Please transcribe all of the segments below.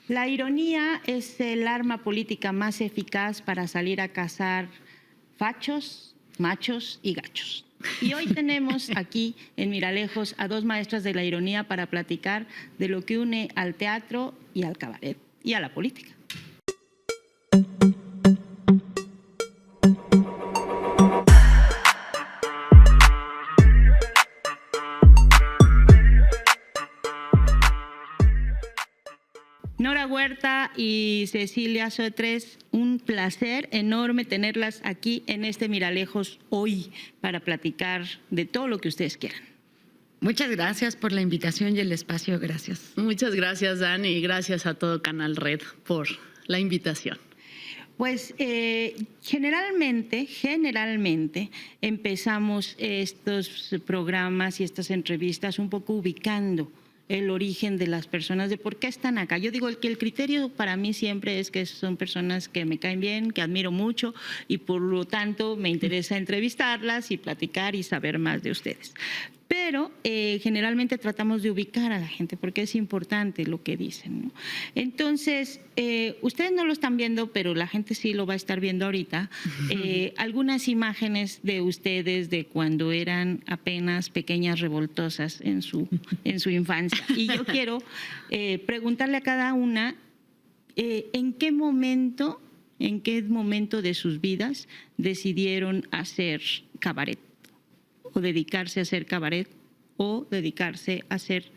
La ironía es el arma política más eficaz para salir a cazar fachos, machos y gachos. Y hoy tenemos aquí en Miralejos a dos maestras de la ironía para platicar de lo que une al teatro y al cabaret y a la política. Nora Huerta y Cecilia Sotres, un placer enorme tenerlas aquí en este Miralejos hoy para platicar de todo lo que ustedes quieran. Muchas gracias por la invitación y el espacio, gracias. Muchas gracias, Dani, y gracias a todo Canal Red por la invitación. Pues generalmente empezamos estos programas y estas entrevistas un poco ubicando el origen de las personas, de por qué están acá. Yo digo que el criterio para mí siempre es que son personas que me caen bien, que admiro mucho y por lo tanto me interesa entrevistarlas y platicar y saber más de ustedes. Pero generalmente tratamos de ubicar a la gente porque es importante lo que dicen, ¿no? Entonces, ustedes no lo están viendo, pero la gente sí lo va a estar viendo ahorita. Algunas imágenes de ustedes de cuando eran apenas pequeñas revoltosas en su infancia. Y yo quiero preguntarle a cada una ¿en qué momento de sus vidas decidieron hacer cabaret? O dedicarse a hacer cabaret, o dedicarse a hacer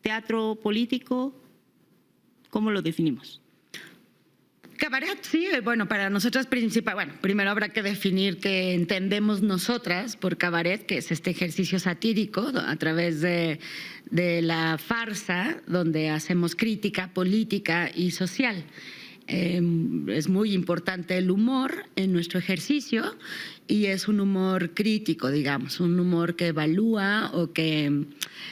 teatro político. ¿Cómo lo definimos? Cabaret, sí, bueno, para nosotras primero habrá que definir qué entendemos nosotras por cabaret, que es este ejercicio satírico a través de la farsa, donde hacemos crítica política y social. Es muy importante el humor en nuestro ejercicio y es un humor crítico, digamos, un humor que evalúa o que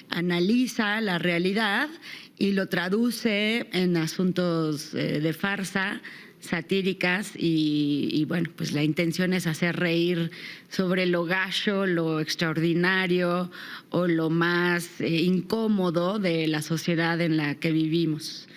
analiza la realidad y lo traduce en asuntos de farsa, satíricas y bueno, pues la intención es hacer reír sobre lo gacho, lo extraordinario o lo más incómodo de la sociedad en la que vivimos.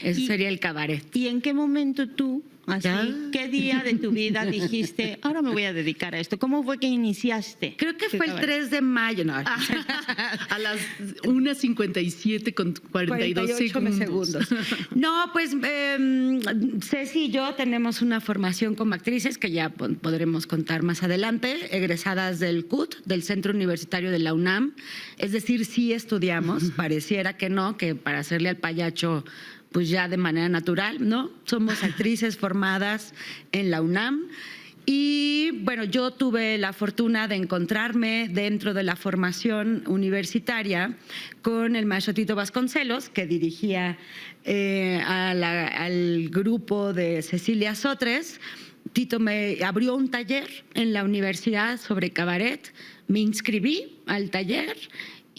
Eso sería el cabaret. ¿Y en qué momento tú, así, qué día de tu vida dijiste, ahora me voy a dedicar a esto? ¿Cómo fue que iniciaste? Creo que fue el 3 de mayo. No. A las 1:57 con 42 segundos. No, pues Ceci y yo tenemos una formación como actrices que ya podremos contar más adelante, egresadas del CUT, del Centro Universitario de la UNAM. Es decir, sí estudiamos, pareciera que no, que para hacerle al payacho pues ya de manera natural, ¿no? Somos actrices formadas en la UNAM y bueno, yo tuve la fortuna de encontrarme dentro de la formación universitaria con el maestro Tito Vasconcelos, que dirigía al grupo de Cecilia Sotres. Tito me abrió un taller en la universidad sobre cabaret, me inscribí al taller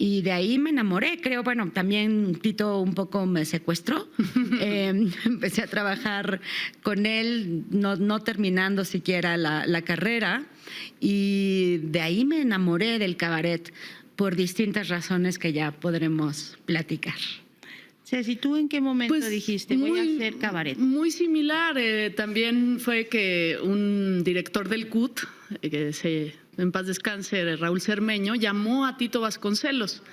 y de ahí me enamoré, creo. Bueno, también Tito un poco me secuestró. Empecé a trabajar con él, no terminando siquiera la carrera. Y de ahí me enamoré del cabaret por distintas razones que ya podremos platicar. Ceci, ¿tú en qué momento dijiste voy a hacer cabaret? Muy similar. También fue que un director del CUT, en paz descanse, Raúl Cermeño, llamó a Tito Vasconcelos,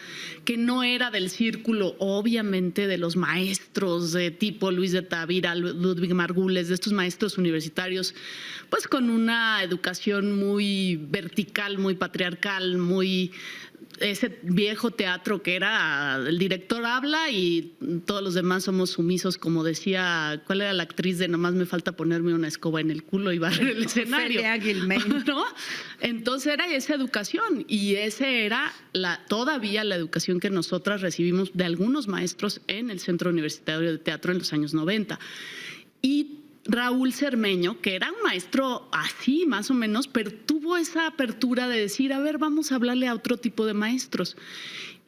que no era del círculo, obviamente, de los maestros de tipo Luis de Tavira, Ludwig Margules, de estos maestros universitarios, pues con una educación muy vertical, muy patriarcal, muy ese viejo teatro que era el director habla y todos los demás somos sumisos, como decía, ¿cuál era la actriz de nomás me falta ponerme una escoba en el culo y barrer el escenario? ¿No? Entonces era esa educación y ese era todavía la educación que nosotras recibimos de algunos maestros en el Centro Universitario de Teatro en los años 90. Y Raúl Cermeño, que era un maestro así más o menos, pero tuvo esa apertura de decir, a ver, vamos a hablarle a otro tipo de maestros.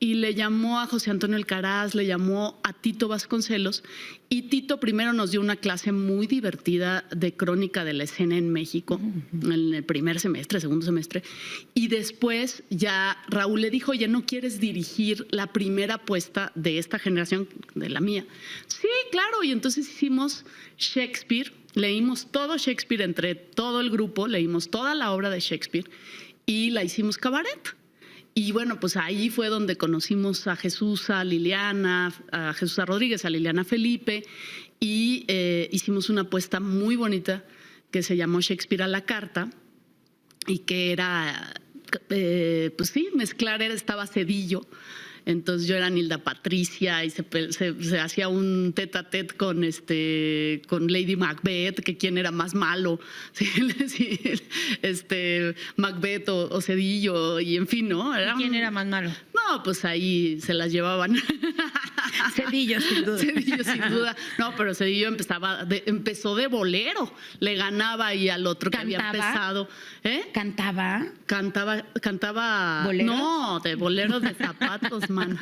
y le llamó a José Antonio Alcaraz, le llamó a Tito Vasconcelos, y Tito primero nos dio una clase muy divertida de crónica de la escena en México, en el primer semestre, segundo semestre, y después ya Raúl le dijo, oye, ¿no quieres dirigir la primera apuesta de esta generación, de la mía? Sí, claro, y entonces hicimos Shakespeare, leímos todo Shakespeare entre todo el grupo, leímos toda la obra de Shakespeare y la hicimos cabaret. Y bueno, pues ahí fue donde conocimos a Jesús, a Liliana, a Jesús Rodríguez, a Liliana Felipe, y hicimos una apuesta muy bonita que se llamó Shakespeare a la carta, y que era, pues sí, mezclar, estaba Cedillo. Entonces yo era Nilda Patricia y se hacía un tete a tete con Lady Macbeth, que quién era más malo, sí, Macbeth o Cedillo, y en fin, ¿no? ¿Quién era más malo? No, pues ahí se las llevaban. Cedillo, sin duda. Cedillo, sin duda. No, pero Cedillo empezó de bolero. Le ganaba ahí al otro que había empezado. ¿Cantaba? Cantaba. ¿Boleros? No, de boleros de zapatos, man.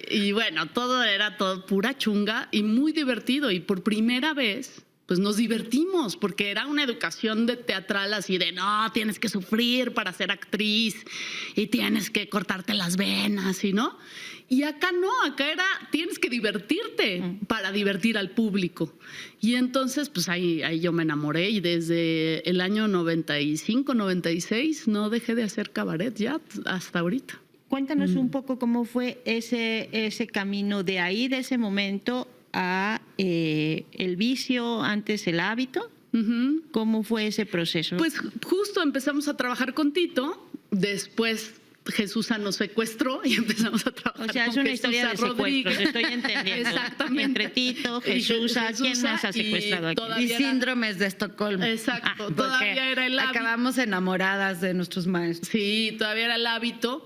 Y bueno, todo era pura chunga y muy divertido. Y por primera vez, pues nos divertimos, porque era una educación de teatral así de, no, tienes que sufrir para ser actriz y tienes que cortarte las venas, ¿y no? Y acá no, acá era, tienes que divertirte para divertir al público. Y entonces, pues ahí yo me enamoré, y desde el año 95, 96 no dejé de hacer cabaret ya hasta ahorita. Cuéntanos un poco cómo fue ese camino de ahí, de ese momento, a el vicio, antes el hábito. ¿Cómo fue ese proceso? Pues justo empezamos a trabajar con Tito, después Jesús nos secuestró y empezamos a trabajar. O sea, es con una historia de secuestros, estoy entendiendo. Exactamente. Entre Tito, Jesús, ¿quién más ha secuestrado aquí? Y síndromes de Estocolmo. Exacto, todavía era el hábito. Acabamos enamoradas de nuestros maestros. Sí, todavía era el hábito.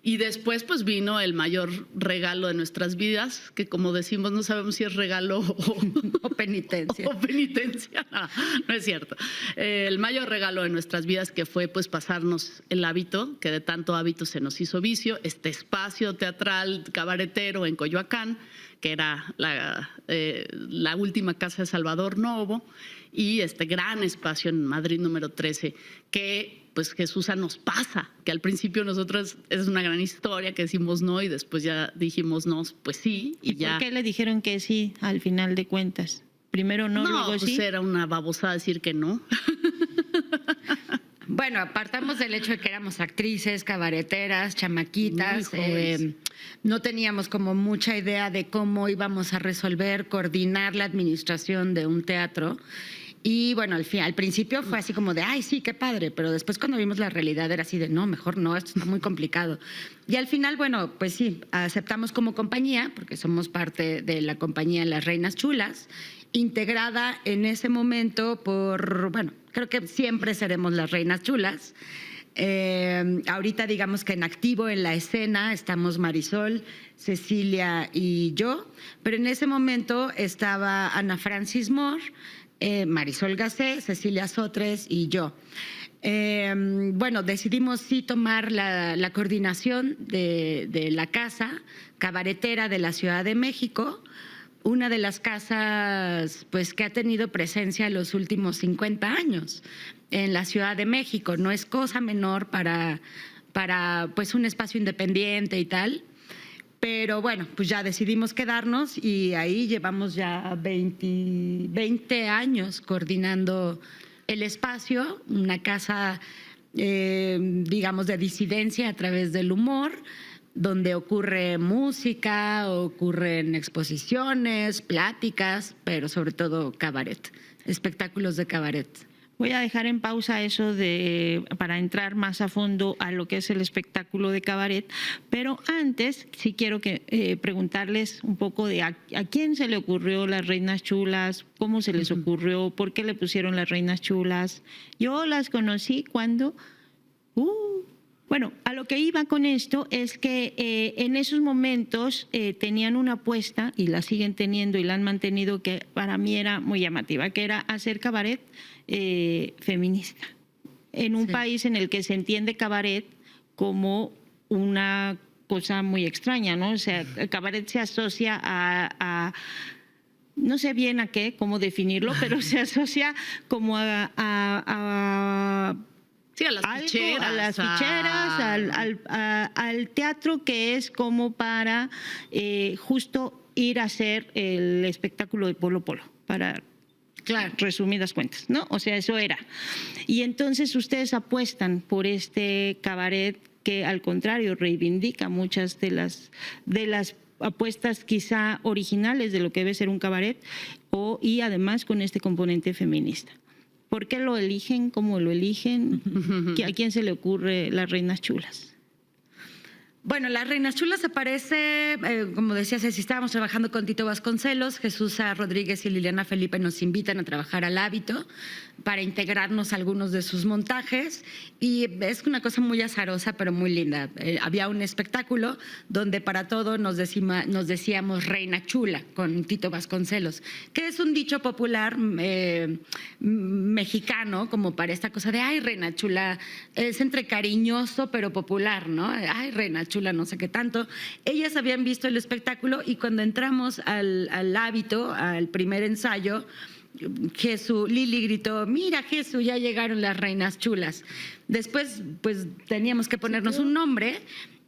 Y después pues vino el mayor regalo de nuestras vidas, que como decimos no sabemos si es regalo o penitencia. O penitencia, no es cierto. El mayor regalo de nuestras vidas, que fue pues pasarnos el hábito, que de tanto hábito se nos hizo vicio, este espacio teatral cabaretero en Coyoacán, que era la última casa de Salvador Novo, y este gran espacio en Madrid número 13, que pues Jesús nos pasa, que al principio nosotros es una gran historia que decimos no y después ya dijimos no, pues sí. ¿Y ya. por qué le dijeron que sí al final de cuentas? Primero no, luego pues sí. Era una babosada decir que no. Bueno, apartamos del hecho de que éramos actrices, cabareteras, chamaquitas, no teníamos como mucha idea de cómo íbamos a resolver, coordinar la administración de un teatro. Y bueno, al principio fue así como de, ay, sí, qué padre, pero después cuando vimos la realidad era así de, no, mejor no, esto está muy complicado. Y al final, bueno, pues sí, aceptamos como compañía, porque somos parte de la compañía Las Reinas Chulas, integrada en ese momento por, bueno, creo que siempre seremos Las Reinas Chulas. Ahorita digamos que en activo en la escena estamos Marisol, Cecilia y yo, pero en ese momento estaba Ana Francis Moore, Marisol Gacé, Cecilia Sotres y yo. Bueno, decidimos sí tomar la coordinación de la casa cabaretera de la Ciudad de México, una de las casas pues que ha tenido presencia los últimos 50 años en la Ciudad de México. No es cosa menor para pues un espacio independiente y tal. Pero bueno, pues ya decidimos quedarnos y ahí llevamos ya 20 años coordinando el espacio, una casa, digamos, de disidencia a través del humor, donde ocurre música, ocurren exposiciones, pláticas, pero sobre todo cabaret, espectáculos de cabaret. Voy a dejar en pausa eso para entrar más a fondo a lo que es el espectáculo de cabaret, pero antes sí quiero preguntarles un poco de a quién se le ocurrió Las Reinas Chulas, cómo se les ocurrió, por qué le pusieron Las Reinas Chulas. Yo las conocí cuando... Bueno, a lo que iba con esto es que en esos momentos tenían una apuesta, y la siguen teniendo y la han mantenido, que para mí era muy llamativa, que era hacer cabaret feminista. En un país en el que se entiende cabaret como una cosa muy extraña, ¿no? O sea, el cabaret se asocia a no sé bien a qué, cómo definirlo, pero se asocia como Sí, a las algo, ficheras. a las ficheras, al teatro, que es como para justo ir a hacer el espectáculo de Polo Polo, para resumidas cuentas, ¿no? O sea, eso era. Y entonces ustedes apuestan por este cabaret que al contrario reivindica muchas de las apuestas quizá originales de lo que debe ser un cabaret, y además con este componente feminista. ¿Por qué lo eligen? ¿Cómo lo eligen? ¿A quién se le ocurre Las Reinas Chulas? Bueno, Las Reinas Chulas aparece, como decía Ceci, estábamos trabajando con Tito Vasconcelos, Jesús Rodríguez y Liliana Felipe nos invitan a trabajar al Hábito para integrarnos a algunos de sus montajes, y es una cosa muy azarosa pero muy linda. Había un espectáculo donde para todo nos decíamos Reina Chula con Tito Vasconcelos, que es un dicho popular mexicano, como para esta cosa de ay, Reina Chula, es entre cariñoso pero popular, ¿no? Ay, Reina Chula, no sé qué tanto. Ellas habían visto el espectáculo y cuando entramos al Hábito, al primer ensayo, Lili gritó, mira Jesús, ya llegaron las Reinas Chulas. Después pues teníamos que ponernos un nombre,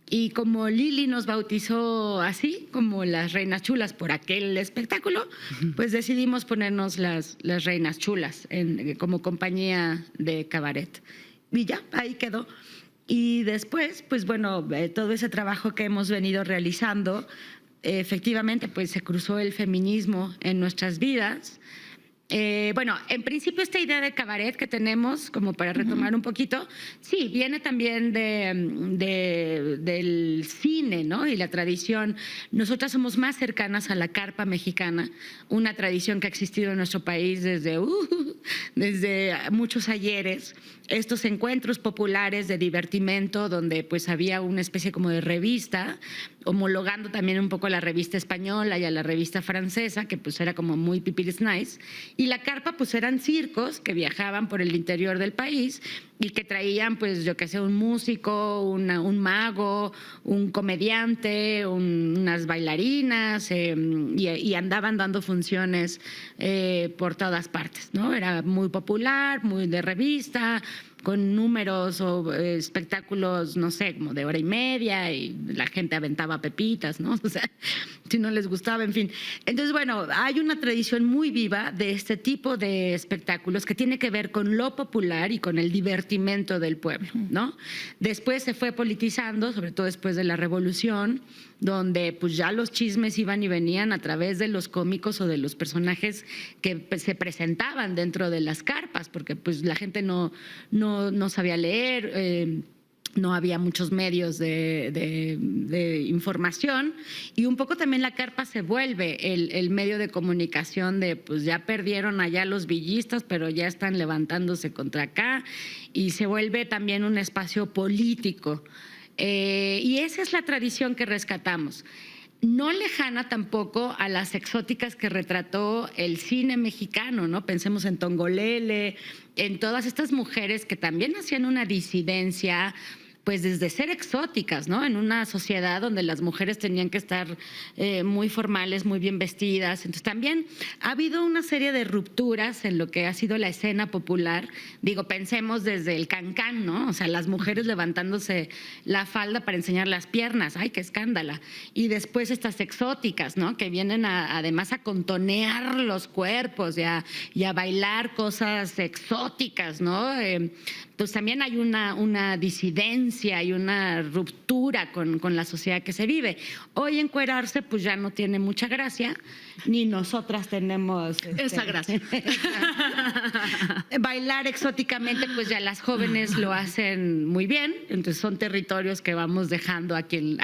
y como Lili nos bautizó así, como Las Reinas Chulas por aquel espectáculo, pues decidimos ponernos las Reinas Chulas como compañía de cabaret. Y ya, ahí quedó. Y después, pues bueno, todo ese trabajo que hemos venido realizando, efectivamente, pues se cruzó el feminismo en nuestras vidas. Bueno, en principio esta idea de cabaret que tenemos, como para retomar un poquito, sí, viene también del cine, ¿no? Y la tradición. Nosotras somos más cercanas a la carpa mexicana, una tradición que ha existido en nuestro país desde muchos ayeres. Estos encuentros populares de divertimento donde pues había una especie como de revista, homologando también un poco a la revista española y a la revista francesa, que pues era como muy pipiris nice. Y la carpa pues eran circos que viajaban por el interior del país y que traían pues yo qué sé, un músico, un mago, un comediante, unas bailarinas, y andaban dando funciones por todas partes, ¿no? Era muy popular, muy de revista, con números o espectáculos, no sé, como de hora y media, y la gente aventaba pepitas, ¿no? O sea, si no les gustaba, en fin. Entonces, bueno, hay una tradición muy viva de este tipo de espectáculos que tiene que ver con lo popular y con el divertimento del pueblo, ¿no? Después se fue politizando, sobre todo después de la Revolución, donde pues ya los chismes iban y venían a través de los cómicos o de los personajes que pues, se presentaban dentro de las carpas, porque pues la gente no sabía leer, no había muchos medios de información, y un poco también la carpa se vuelve el medio de comunicación de pues ya perdieron allá los villistas, pero ya están levantándose contra acá, y se vuelve también un espacio político. Y esa es la tradición que rescatamos. No lejana tampoco a las exóticas que retrató el cine mexicano, ¿no? Pensemos en Tongolele, en todas estas mujeres que también hacían una disidencia, pues desde ser exóticas, ¿no? En una sociedad donde las mujeres tenían que estar muy formales, muy bien vestidas. Entonces también ha habido una serie de rupturas en lo que ha sido la escena popular. Digo, pensemos desde el cancán, ¿no? O sea, las mujeres levantándose la falda para enseñar las piernas. ¡Ay, qué escándala! Y después estas exóticas, ¿no? Que vienen además a contonear los cuerpos y a bailar cosas exóticas, ¿no? Pues también hay una disidencia y una ruptura con la sociedad que se vive. Hoy encuerarse pues ya no tiene mucha gracia, ni nosotras tenemos esa gracia. Bailar exóticamente pues ya las jóvenes lo hacen muy bien, entonces son territorios que vamos dejando a quien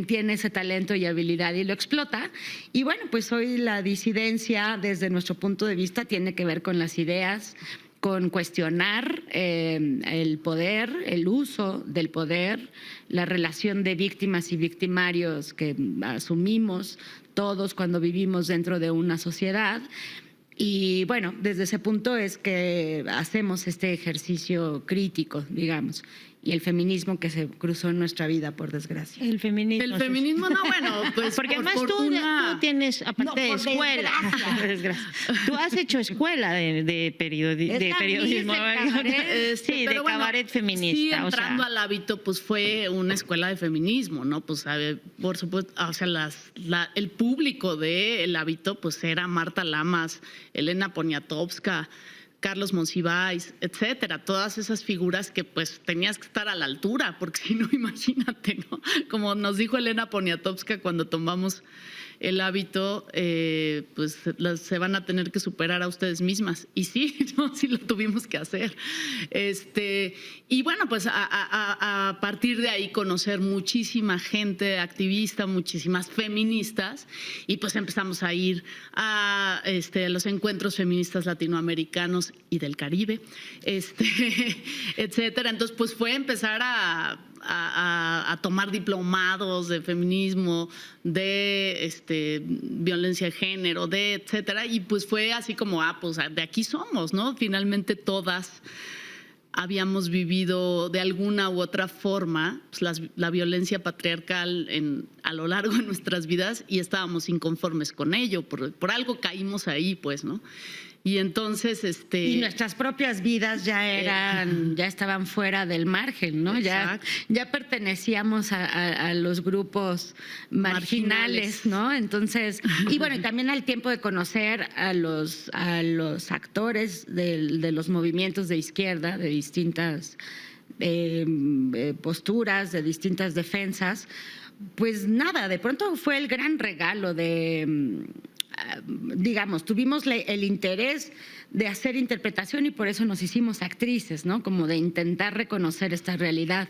tiene ese talento y habilidad y lo explota. Y bueno, pues hoy la disidencia desde nuestro punto de vista tiene que ver con las ideas, con cuestionar el poder, el uso del poder, la relación de víctimas y victimarios que asumimos todos cuando vivimos dentro de una sociedad. Y bueno, desde ese punto es que hacemos este ejercicio crítico, digamos. y el feminismo que se cruzó en nuestra vida, por desgracia. El feminismo. El feminismo, no, bueno, pues porque por además fortuna, tú tienes, aparte de escuela, por desgracia, tú has hecho escuela de periodismo, sí, pero de bueno, cabaret feminista. Sí, o entrando sea, al hábito, pues fue una escuela de feminismo, ¿no? Pues por supuesto, o sea, el público del hábito, pues era Marta Lamas, Elena Poniatowska, Carlos Monsiváis, etcétera, todas esas figuras que pues tenías que estar a la altura, porque si no, imagínate, ¿no? Como nos dijo Elena Poniatowska cuando tomamos el hábito, pues se van a tener que superar a ustedes mismas. Y sí, ¿no? Sí lo tuvimos que hacer. Y bueno, pues a partir de ahí conocer muchísima gente activista, muchísimas feministas, y pues empezamos a ir a los encuentros feministas latinoamericanos y del Caribe, etcétera. Entonces, pues fue empezar a tomar diplomados de feminismo, de violencia de género, de etcétera, y pues fue así como, pues de aquí somos, ¿no? Finalmente todas habíamos vivido de alguna u otra forma pues, la violencia patriarcal a lo largo de nuestras vidas y estábamos inconformes con ello, por algo caímos ahí, pues, ¿no? Y entonces, y nuestras propias vidas ya estaban fuera del margen, ¿no? Ya pertenecíamos a los grupos marginales, ¿no? Entonces, y bueno, y también al tiempo de conocer a los actores de los movimientos de izquierda, de distintas posturas, de distintas defensas, pues nada, de pronto fue el gran regalo de digamos, tuvimos el interés de hacer interpretación y por eso nos hicimos actrices, ¿no? Como de intentar reconocer esta realidad.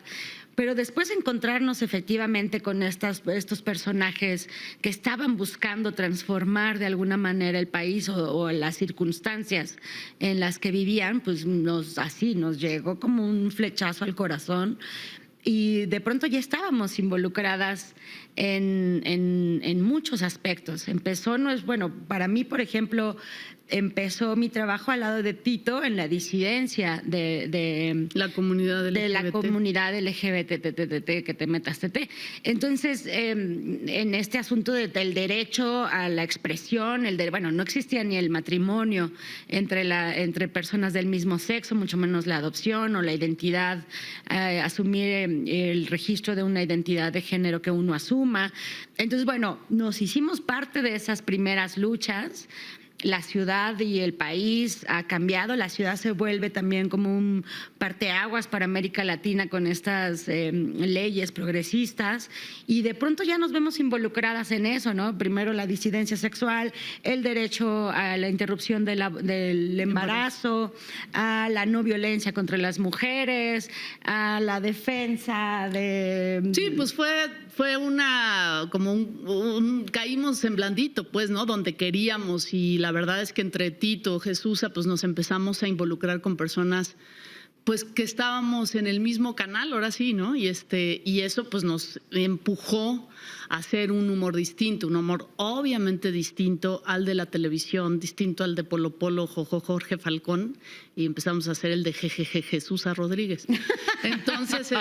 Pero después encontrarnos efectivamente con estos personajes que estaban buscando transformar de alguna manera el país o las circunstancias en las que vivían, pues nos llegó como un flechazo al corazón. Y de pronto ya estábamos involucradas en muchos aspectos. Para mí, por ejemplo, empezó mi trabajo al lado de Tito en la disidencia de la comunidad LGBT. De la comunidad LGBT, que te metas TT. Entonces, en este asunto del derecho a la expresión, no existía ni el matrimonio entre personas del mismo sexo, mucho menos la adopción o la identidad, asumir el registro de una identidad de género que uno asuma. Entonces, nos hicimos parte de esas primeras luchas. La ciudad y el país ha cambiado, la ciudad se vuelve también como un parteaguas para América Latina con estas leyes progresistas y de pronto ya nos vemos involucradas en eso, ¿no? Primero la disidencia sexual, el derecho a la interrupción del embarazo, a la no violencia contra las mujeres, a la defensa de... Sí, pues fue caímos en blandito, pues, ¿no? Donde queríamos y la verdad es que entre Tito, Jesús, pues nos empezamos a involucrar con personas pues que estábamos en el mismo canal, ahora sí, ¿no? Y eso pues nos empujó a hacer un humor distinto, un humor obviamente distinto al de la televisión, distinto al de Polo Polo, Jojo Jorge Falcón, y empezamos a hacer el de Jejeje Jesús a Rodríguez. Entonces,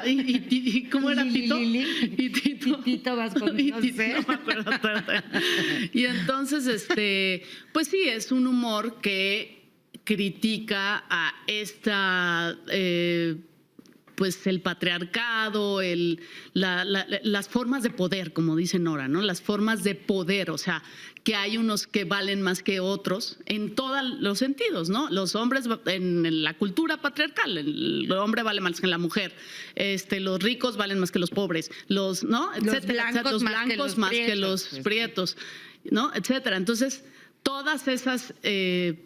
y ¿cómo era Tito? Y Tito Vasconcelos. No me acuerdo. Y entonces, pues sí, es un humor que critica a esta, pues el patriarcado, las formas de poder, como dice Nora, ¿no? Las formas de poder, o sea, que hay unos que valen más que otros en todos los sentidos, ¿no? Los hombres en la cultura patriarcal, el hombre vale más que la mujer, los ricos valen más que los pobres, ¿no? Etcétera, los blancos más que los prietos, ¿no? Etcétera. Entonces, todas esas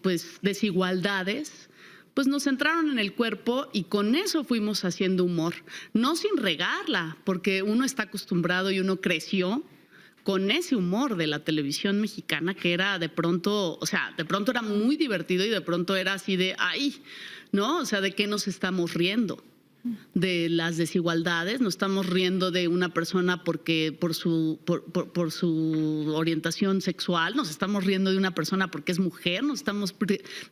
pues desigualdades pues nos entraron en el cuerpo y con eso fuimos haciendo humor, no sin regarla, porque uno está acostumbrado y uno creció con ese humor de la televisión mexicana que era de pronto era muy divertido y de pronto era así de ¡ay! ¿No? O sea, ¿de qué nos estamos riendo? De las desigualdades, nos estamos riendo de una persona porque por su orientación sexual, nos estamos riendo de una persona porque es mujer,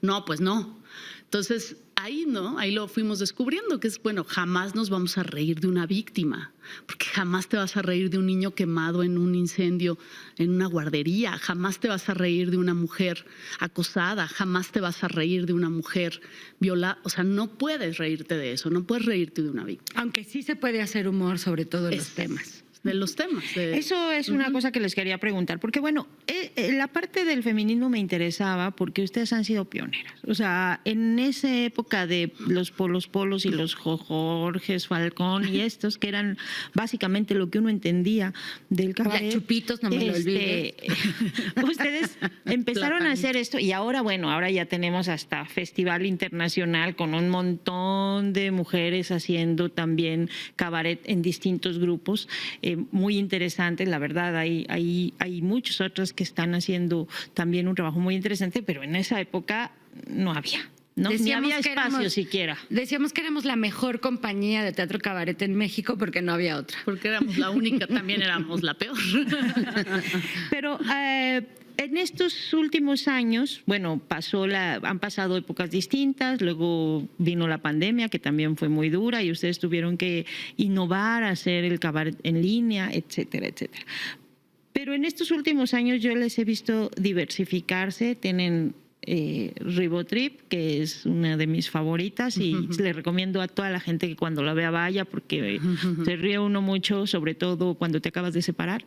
no, pues no. Entonces ahí, ¿no? Ahí lo fuimos descubriendo, que es, bueno, jamás nos vamos a reír de una víctima, porque jamás te vas a reír de un niño quemado en un incendio, en una guardería, jamás te vas a reír de una mujer acosada, jamás te vas a reír de una mujer violada. O sea, no puedes reírte de eso, no puedes reírte de una víctima. Aunque sí se puede hacer humor sobre todo en los temas. De los temas. Eso es una cosa que les quería preguntar, porque bueno, la parte del feminismo me interesaba porque ustedes han sido pioneras. O sea, en esa época de los Polos y los Jorges Falcón y estos, que eran básicamente lo que uno entendía del cabaret. Ya Chupitos, no me lo olvides. Ustedes empezaron a hacer esto y ahora, bueno, ahora ya tenemos hasta festival internacional con un montón de mujeres haciendo también cabaret en distintos grupos. Muy interesante, la verdad, hay muchos otros que están haciendo también un trabajo muy interesante, pero en esa época no había. No, ni había espacio siquiera. Decíamos que éramos la mejor compañía de teatro cabaret en México porque no había otra. Porque éramos la única, también éramos la peor. Pero en estos últimos años, bueno, han pasado épocas distintas, luego vino la pandemia, que también fue muy dura, y ustedes tuvieron que innovar, hacer el cabaret en línea, etcétera, etcétera. Pero en estos últimos años yo les he visto diversificarse, tienen Ribotrip, que es una de mis favoritas, y le recomiendo a toda la gente que cuando la vea vaya, porque se ríe uno mucho, sobre todo cuando te acabas de separar.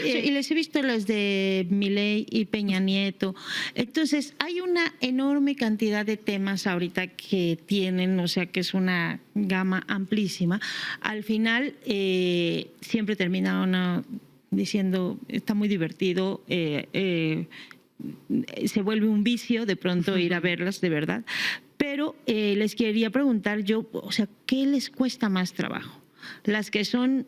Y les he visto las de Milei y Peña Nieto. Entonces, hay una enorme cantidad de temas ahorita que tienen, o sea, que es una gama amplísima. Al final, siempre termina uno diciendo, está muy divertido, se vuelve un vicio de pronto ir a verlas, de verdad. Pero les quería preguntar yo, o sea, ¿qué les cuesta más trabajo? Las que son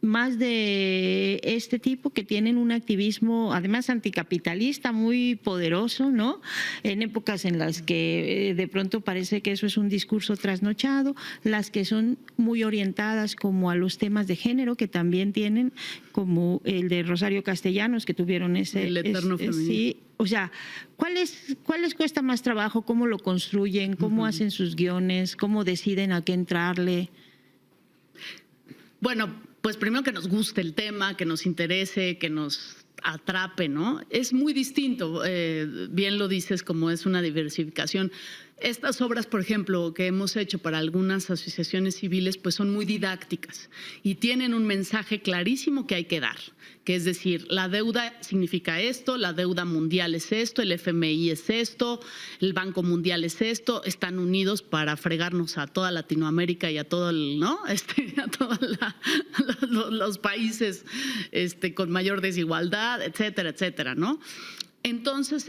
más de este tipo, que tienen un activismo además anticapitalista muy poderoso, ¿no? En épocas en las que de pronto parece que eso es un discurso trasnochado, las que son muy orientadas como a los temas de género, que también tienen, como el de Rosario Castellanos, que tuvieron ese... El eterno feminismo. Sí, o sea, ¿cuál les cuesta más trabajo? ¿Cómo lo construyen? ¿Cómo hacen sus guiones? ¿Cómo deciden a qué entrarle? Bueno, pues primero que nos guste el tema, que nos interese, que nos atrape, ¿no? Es muy distinto, bien lo dices, como es una diversificación. Estas obras, por ejemplo, que hemos hecho para algunas asociaciones civiles, pues son muy didácticas y tienen un mensaje clarísimo que hay que dar, que es decir, la deuda significa esto, la deuda mundial es esto, el FMI es esto, el Banco Mundial es esto, están unidos para fregarnos a toda Latinoamérica y a todo ¿no? A todos los países con mayor desigualdad, etcétera, etcétera, ¿no? Entonces,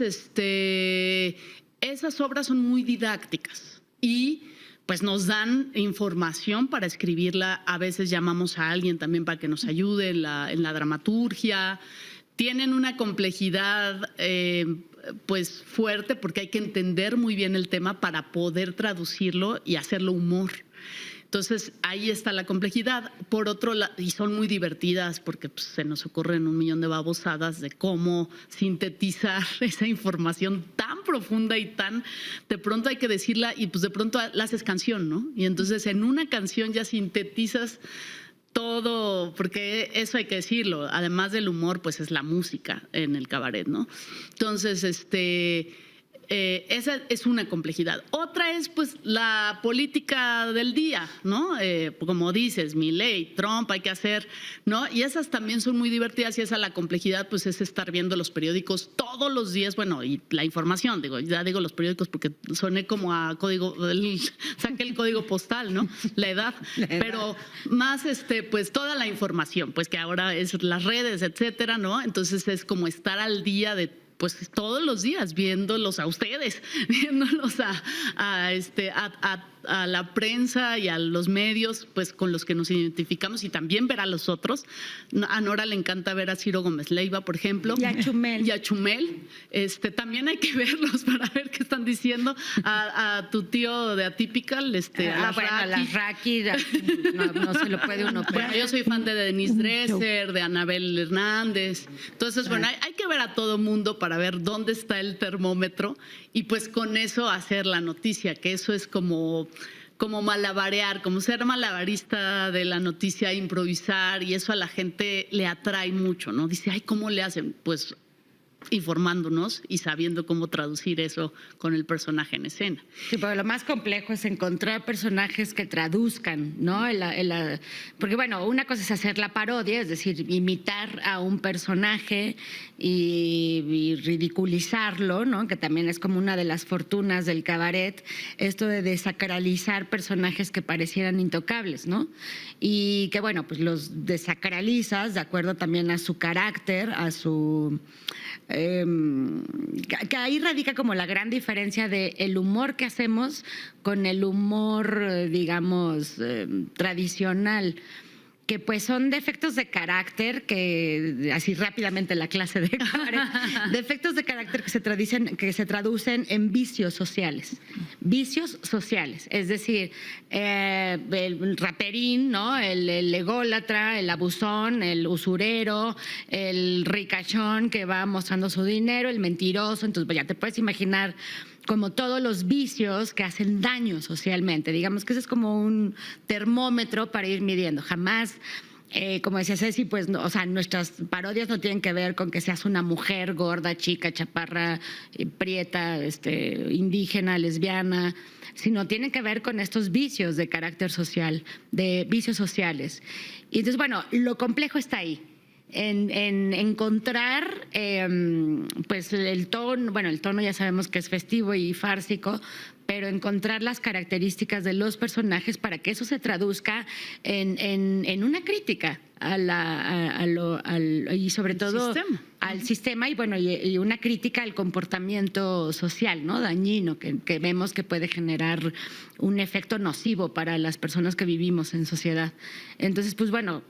esas obras son muy didácticas y pues nos dan información para escribirla. A veces llamamos a alguien también para que nos ayude en la dramaturgia. Tienen una complejidad pues fuerte porque hay que entender muy bien el tema para poder traducirlo y hacerlo humor. Entonces, ahí está la complejidad. Por otro lado, y son muy divertidas porque pues, se nos ocurren un millón de babosadas de cómo sintetizar esa información tan profunda y tan… De pronto hay que decirla y pues de pronto la haces canción, ¿no? Y entonces en una canción ya sintetizas todo, porque eso hay que decirlo. Además del humor, pues es la música en el cabaret, ¿no? Entonces, esa es una complejidad. Otra es pues la política del día, ¿no? Como dices, Milei, Trump, hay que hacer, ¿no? Y esas también son muy divertidas y esa la complejidad pues es estar viendo los periódicos todos los días, bueno, y la información, ya digo los periódicos porque soné como a código, saqué el código postal, ¿no? La edad, pero más pues toda la información, pues que ahora es las redes, etcétera, ¿no? Entonces es como estar al día de todos los días viéndolos a ustedes, viéndolos a a la prensa y a los medios pues con los que nos identificamos y también ver a los otros. A Nora le encanta ver a Ciro Gómez Leiva, por ejemplo. Y a Chumel. Y a Chumel. También hay que verlos para ver qué están diciendo. A tu tío de Atypical, las Raki, no se lo puede uno. Bueno, yo soy fan de Denise Dresser, de Anabel Hernández. Entonces, bueno, hay que ver a todo mundo para ver dónde está el termómetro y pues con eso hacer la noticia, que eso es como malabarear, como ser malabarista de la noticia, improvisar, y eso a la gente le atrae mucho, ¿no? Dice, ay, ¿cómo le hacen? Pues informándonos y sabiendo cómo traducir eso con el personaje en escena. Sí, pero lo más complejo es encontrar personajes que traduzcan, ¿no? Porque, bueno, una cosa es hacer la parodia, es decir, imitar a un personaje y ridiculizarlo, ¿no? Que también es como una de las fortunas del cabaret, esto de desacralizar personajes que parecieran intocables, ¿no? Y que, bueno, pues los desacralizas de acuerdo también a su carácter, a su... que ahí radica como la gran diferencia de el humor que hacemos con el humor, digamos, tradicional, que pues son defectos de carácter que, así rápidamente la clase de cabaret, defectos de carácter que se traducen en vicios sociales. Vicios sociales, es decir, el raperín, ¿no? El ególatra, el abusón, el usurero, el ricachón que va mostrando su dinero, el mentiroso. Entonces, pues ya te puedes imaginar como todos los vicios que hacen daño socialmente. Digamos que ese es como un termómetro para ir midiendo. Jamás, como decía Ceci, pues, no, o sea, nuestras parodias no tienen que ver con que seas una mujer gorda, chica, chaparra, prieta, indígena, lesbiana, sino tienen que ver con estos vicios de carácter social, de vicios sociales. Y entonces, bueno, lo complejo está ahí. En encontrar pues el tono ya sabemos que es festivo y fársico, pero encontrar las características de los personajes para que eso se traduzca en una crítica y sobre todo al sistema y bueno y una crítica al comportamiento social, ¿no? Dañino que vemos que puede generar un efecto nocivo para las personas que vivimos en sociedad. Entonces, pues bueno,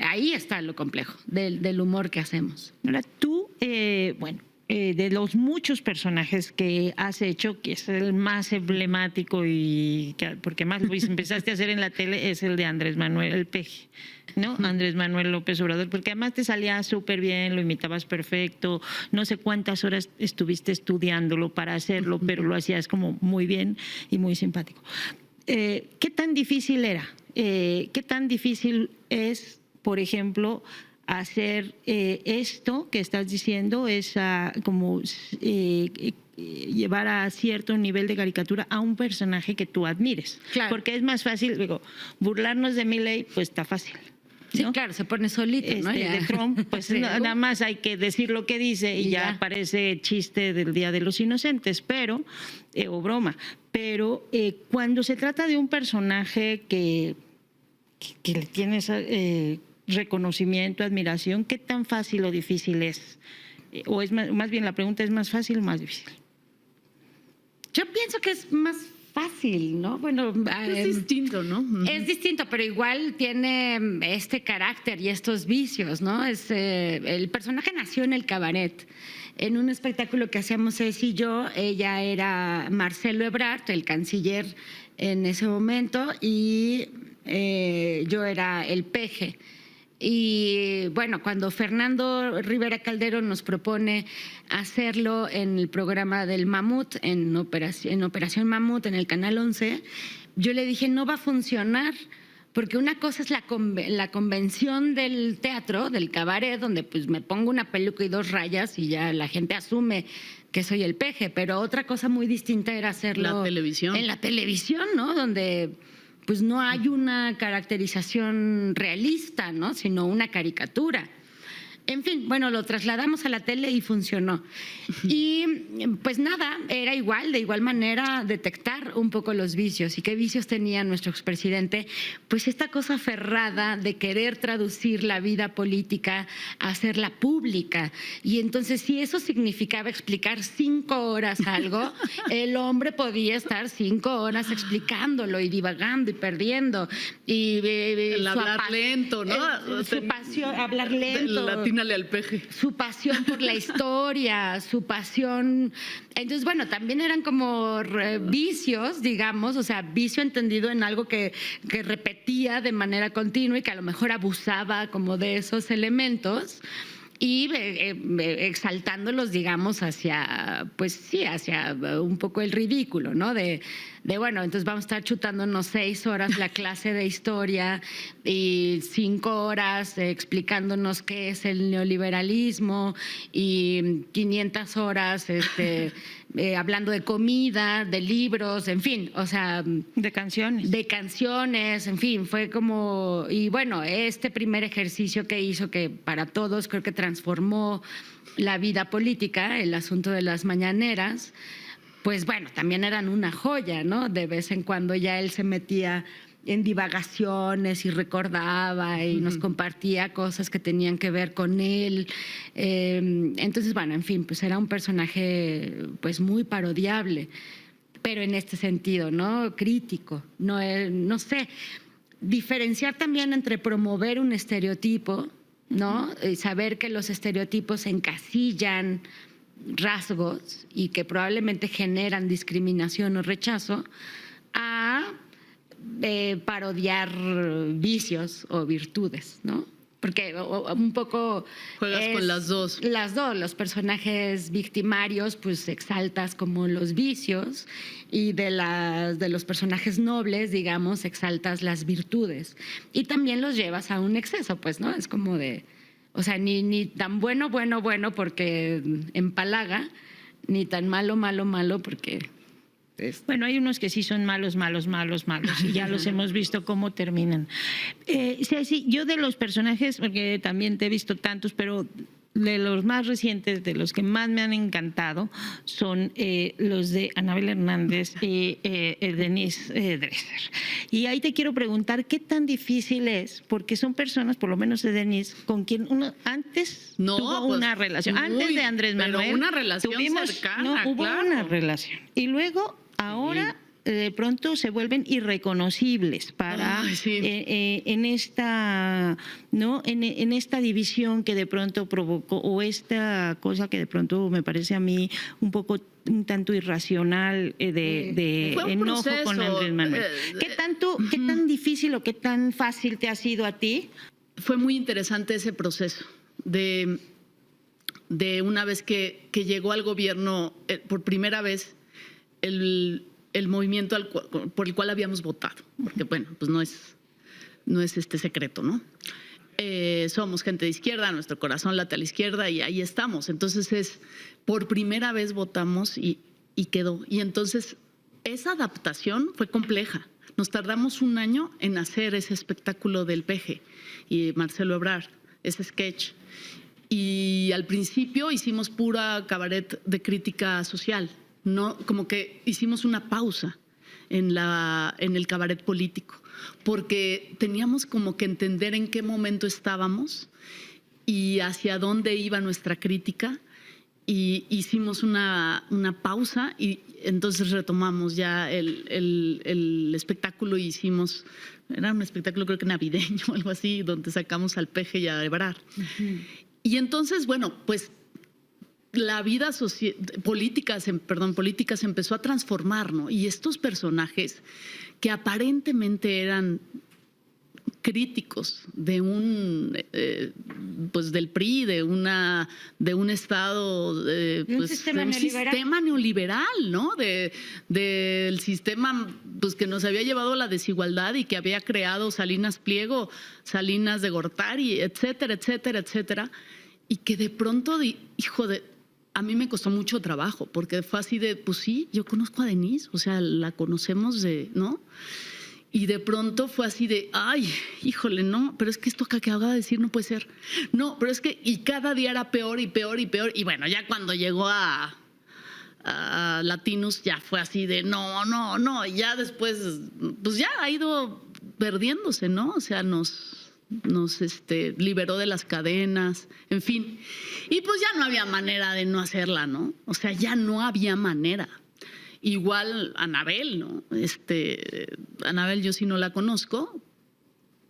ahí está lo complejo del humor que hacemos. Ahora tú, de los muchos personajes que has hecho, que es el más emblemático y porque más lo empezaste a hacer en la tele, es el de Andrés Manuel, el Peje, ¿no? Andrés Manuel López Obrador, porque además te salía súper bien, lo imitabas perfecto, no sé cuántas horas estuviste estudiándolo para hacerlo, pero lo hacías como muy bien y muy simpático. ¿Qué tan difícil era? ¿Qué tan difícil es, por ejemplo, hacer esto que estás diciendo, es como llevar a cierto nivel de caricatura a un personaje que tú admires? Claro. Porque es más fácil, digo, burlarnos de Milei, pues está fácil, ¿no? Sí, claro, se pone solito, ¿no? De Trump, pues sí. nada más hay que decir lo que dice y ya parece chiste del Día de los Inocentes, pero o broma. Pero cuando se trata de un personaje que le tienes reconocimiento, admiración, ¿qué tan fácil o difícil es? O es más bien la pregunta, ¿es más fácil o más difícil? Yo pienso que es más fácil, ¿no? Bueno, es distinto, ¿no? Es distinto, pero igual tiene este carácter y estos vicios, ¿no? El personaje nació en el cabaret, en un espectáculo que hacíamos Ceci y yo. Ella era Marcelo Ebrard, el canciller en ese momento, y yo era el Peje. Y bueno, cuando Fernando Rivera Calderón nos propone hacerlo en el programa del Mamut, en Operación Mamut, en el Canal 11, yo le dije, no va a funcionar, porque una cosa es la convención del teatro, del cabaret, donde pues me pongo una peluca y 2 rayas y ya la gente asume que soy el Peje, pero otra cosa muy distinta era hacerlo en la televisión, ¿no? Donde pues no hay una caracterización realista, ¿no? Sino una caricatura. En fin, bueno, lo trasladamos a la tele y funcionó. Y pues nada, era igual, de igual manera, detectar un poco los vicios. ¿Y qué vicios tenía nuestro expresidente? Pues esta cosa aferrada de querer traducir la vida política a hacerla pública. Y entonces, si eso significaba explicar 5 horas algo, el hombre podía estar 5 horas explicándolo y divagando y perdiendo. Y el hablar lento, ¿no? Su pasión, hablar lento. Latínale al peje. Su pasión por la historia, su pasión. Entonces, bueno, también eran como vicios, digamos, o sea, vicio entendido en algo que repetía de manera continua y que a lo mejor abusaba como de esos elementos. Y exaltándolos, digamos, hacia, pues sí, hacia un poco el ridículo, ¿no? De bueno, entonces vamos a estar chutándonos 6 horas la clase de historia y 5 horas explicándonos qué es el neoliberalismo y 500 horas hablando de comida, de libros, en fin, o sea… De canciones. De canciones, en fin, fue como… Y bueno, este primer ejercicio que hizo, que para todos creo que transformó la vida política, el asunto de las mañaneras, pues bueno, también eran una joya, ¿no? De vez en cuando ya él se metía en divagaciones y recordaba y nos compartía cosas que tenían que ver con él. Entonces, bueno, en fin, pues era un personaje pues muy parodiable, pero en este sentido, ¿no? Crítico, no sé, diferenciar también entre promover un estereotipo, ¿no? Y saber que los estereotipos encasillan rasgos y que probablemente generan discriminación o rechazo, a parodiar vicios o virtudes, ¿no? Porque un poco… Juegas con las dos. Las dos, los personajes victimarios, pues exaltas como los vicios, y de los personajes nobles, digamos, exaltas las virtudes. Y también los llevas a un exceso, pues, ¿no? Es como de… O sea, ni tan bueno porque empalaga, ni tan malo porque… Bueno, hay unos que sí son malos, y ya los hemos visto cómo terminan. Ceci, yo de los personajes, porque también te he visto tantos, pero de los más recientes, de los que más me han encantado, son los de Anabel Hernández y Denise Dresser. Y ahí te quiero preguntar, ¿qué tan difícil es? Porque son personas, por lo menos de Denise, con quien uno antes tuvo una relación. Antes de Andrés Manuel. Pero una relación cercana, hubo claro. una relación. Y luego, ahora… de pronto se vuelven irreconocibles para en esta, ¿no? En esta división que de pronto provocó, o esta cosa que de pronto me parece a mí un tanto irracional, de enojo proceso, con Andrés Manuel. ¿Qué tan difícil o qué tan fácil te ha sido a ti? Fue muy interesante ese proceso de una vez que llegó al gobierno por primera vez el movimiento por el cual habíamos votado, porque bueno, pues no es secreto, ¿no? Somos gente de izquierda, nuestro corazón late a la izquierda y ahí estamos. Entonces por primera vez votamos y quedó. Y entonces esa adaptación fue compleja. Nos tardamos 1 año en hacer ese espectáculo del peje y Marcelo Ebrard, ese sketch. Y al principio hicimos pura cabaret de crítica social. No, como que hicimos una pausa en el cabaret político, porque teníamos como que entender en qué momento estábamos y hacia dónde iba nuestra crítica, y hicimos una pausa y entonces retomamos ya el espectáculo y hicimos… Era un espectáculo creo que navideño o algo así, donde sacamos al peje y a Ebrard. Y entonces, bueno, pues… la vida política se empezó a transformar, ¿no? Y estos personajes que aparentemente eran críticos de pues del PRI, de un estado, un sistema neoliberal, ¿no? Del sistema pues que nos había llevado a la desigualdad y que había creado Salinas Pliego, Salinas de Gortari, etcétera, etcétera, etcétera, y que de pronto, a mí me costó mucho trabajo, porque fue así de, pues sí, yo conozco a Denise, o sea, la conocemos ¿no? Y de pronto fue así de, ay, híjole, no, pero es que esto que acaba de decir no puede ser. No, pero es que, y cada día era peor y peor y peor. Y bueno, ya cuando llegó a Latinus ya fue así de, no. Y ya después, pues ya ha ido perdiéndose, ¿no? O sea, nos liberó de las cadenas, en fin. Y pues ya no había manera de no hacerla, ¿no? O sea, ya no había manera. Igual Anabel, ¿no? Anabel yo sí no la conozco.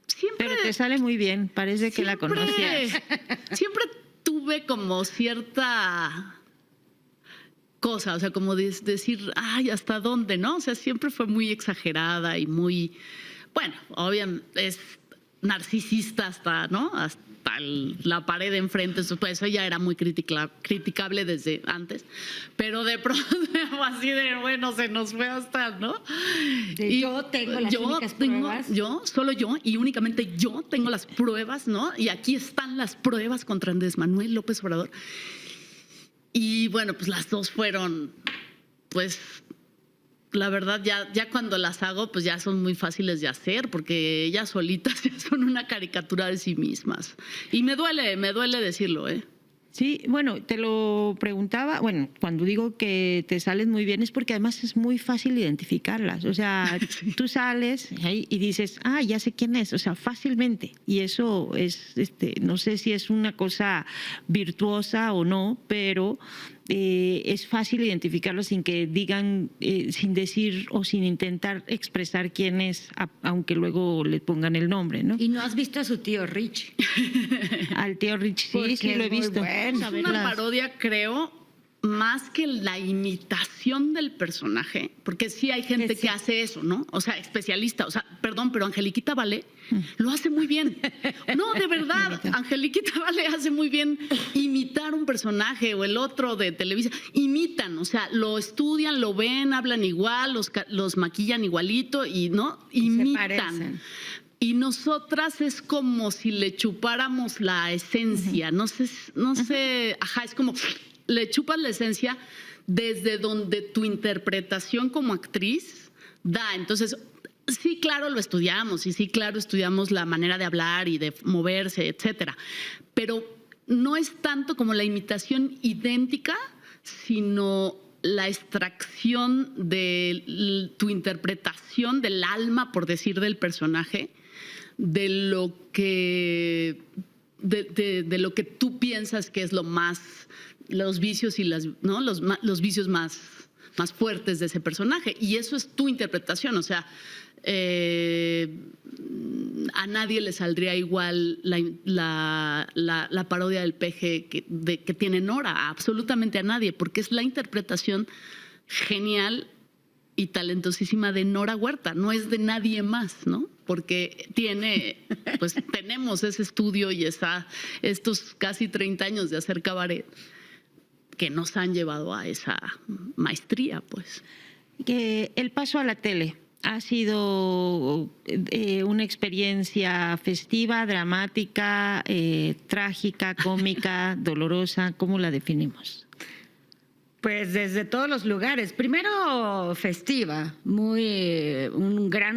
Siempre, Pero te sale muy bien, parece que la conocías. Siempre tuve como cierta cosa, o sea, como decir, ay, ¿hasta dónde, no? O sea, siempre fue muy exagerada y muy, bueno, obviamente es narcisista hasta, ¿no? Hasta la pared de enfrente, eso ya era muy criticable desde antes, pero de pronto así de, bueno, se nos fue hasta, ¿no? Y yo tengo las únicas pruebas. Solo yo, y únicamente yo tengo las pruebas, ¿no? Y aquí están las pruebas contra Andrés Manuel López Obrador. Y bueno, pues las dos fueron, pues, la verdad, ya cuando las hago, pues ya son muy fáciles de hacer, porque ellas solitas ya son una caricatura de sí mismas. Y me duele decirlo, ¿eh? Sí, bueno, te lo preguntaba, bueno, cuando digo que te salen muy bien es porque además es muy fácil identificarlas, o sea, sí. Tú sales ahí y dices, ya sé quién es, o sea, fácilmente, y eso es, no sé si es una cosa virtuosa o no, pero es fácil identificarlo sin que digan, sin decir o sin intentar expresar quién es, aunque luego le pongan el nombre, ¿no? ¿Y no has visto a su tío Rich? Al tío Rich, sí lo he visto. Es una parodia, creo, más que la imitación del personaje, porque sí hay gente que hace eso, ¿no? O sea, especialista, o sea, perdón, pero Angeliquita Vale lo hace muy bien. No, de verdad, Angeliquita Vale hace muy bien imitar un personaje o el otro de Televisa. Imitan, o sea, lo estudian, lo ven, hablan igual, los maquillan igualito y, ¿no? Imitan. Y nosotras es como si le chupáramos la esencia, no sé, es como le chupas la esencia desde donde tu interpretación como actriz da. Entonces, sí, claro, lo estudiamos y sí, claro, estudiamos la manera de hablar y de moverse, etcétera. Pero no es tanto como la imitación idéntica, sino la extracción de tu interpretación del alma, por decir, del personaje, de lo que tú piensas que es lo más, los vicios y ¿no? los vicios más fuertes de ese personaje, y eso es tu interpretación. O sea, a nadie le saldría igual la parodia del peje que tiene Nora, absolutamente a nadie, porque es la interpretación genial y talentosísima de Nora Huerta, no es de nadie más, ¿no? Porque tenemos ese estudio y estos casi 30 años de hacer cabaret que nos han llevado a esa maestría, pues. El paso a la tele ha sido una experiencia festiva, dramática, trágica, cómica, dolorosa. ¿Cómo la definimos? Pues desde todos los lugares. Primero festiva,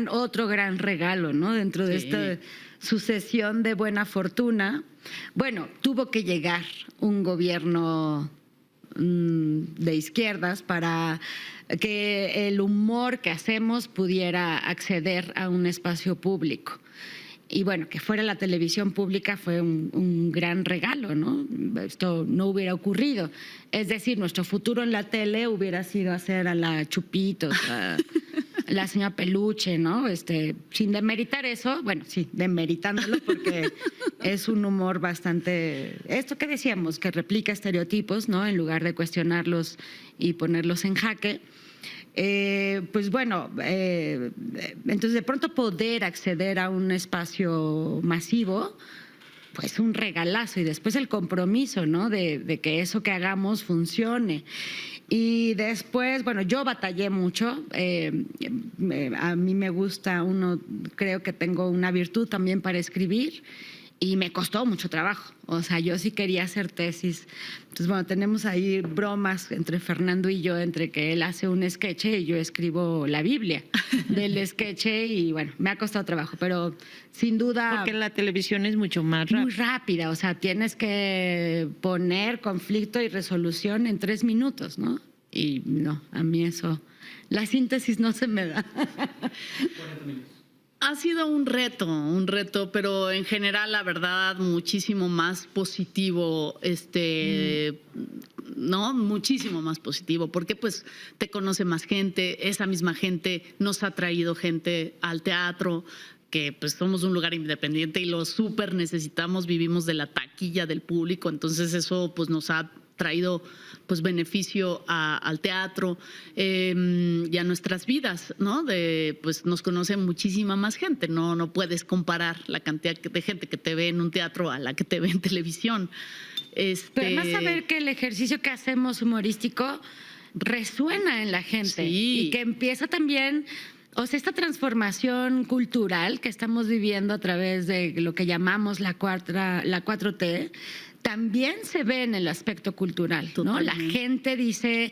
otro gran regalo, ¿no? Dentro de esta sucesión de buena fortuna. Bueno, tuvo que llegar un gobierno de izquierdas para que el humor que hacemos pudiera acceder a un espacio público. Y bueno, que fuera la televisión pública fue un gran regalo, ¿no? Esto no hubiera ocurrido. Es decir, nuestro futuro en la tele hubiera sido hacer a la Chupitos, a la señora Peluche, ¿no? Sin demeritar eso, bueno, sí, demeritándolo porque es un humor bastante, esto que decíamos, que replica estereotipos, ¿no? En lugar de cuestionarlos y ponerlos en jaque. Pues bueno, entonces de pronto poder acceder a un espacio masivo, pues un regalazo, y después el compromiso, ¿no? De que eso que hagamos funcione. Y después, bueno, yo batallé mucho, a mí me gusta, creo que tengo una virtud también para escribir, Y me costó mucho trabajo. O sea, yo sí quería hacer tesis. Entonces, bueno, tenemos ahí bromas entre Fernando y yo, entre que él hace un sketch y yo escribo la Biblia del sketch y bueno, me ha costado trabajo, pero sin duda... Porque la televisión es mucho más muy rápida. rápida, o sea, tienes que poner conflicto y resolución en 3 minutos, ¿no? Y no, a mí eso, la síntesis no se me da. Ha sido un reto, pero en general, la verdad, muchísimo más positivo, ¿no? Muchísimo más positivo, porque pues te conoce más gente, esa misma gente nos ha traído gente al teatro, que pues somos un lugar independiente y lo súper necesitamos, vivimos de la taquilla del público, entonces eso pues nos ha traído pues beneficio al teatro y a nuestras vidas, ¿no? Pues nos conoce muchísima más gente, no puedes comparar la cantidad de gente que te ve en un teatro a la que te ve en televisión. Pero además saber que el ejercicio que hacemos humorístico resuena en la gente Sí. y que empieza también, o sea, esta transformación cultural que estamos viviendo a través de lo que llamamos la 4T, también se ve en el aspecto cultural, ¿no? La gente dice,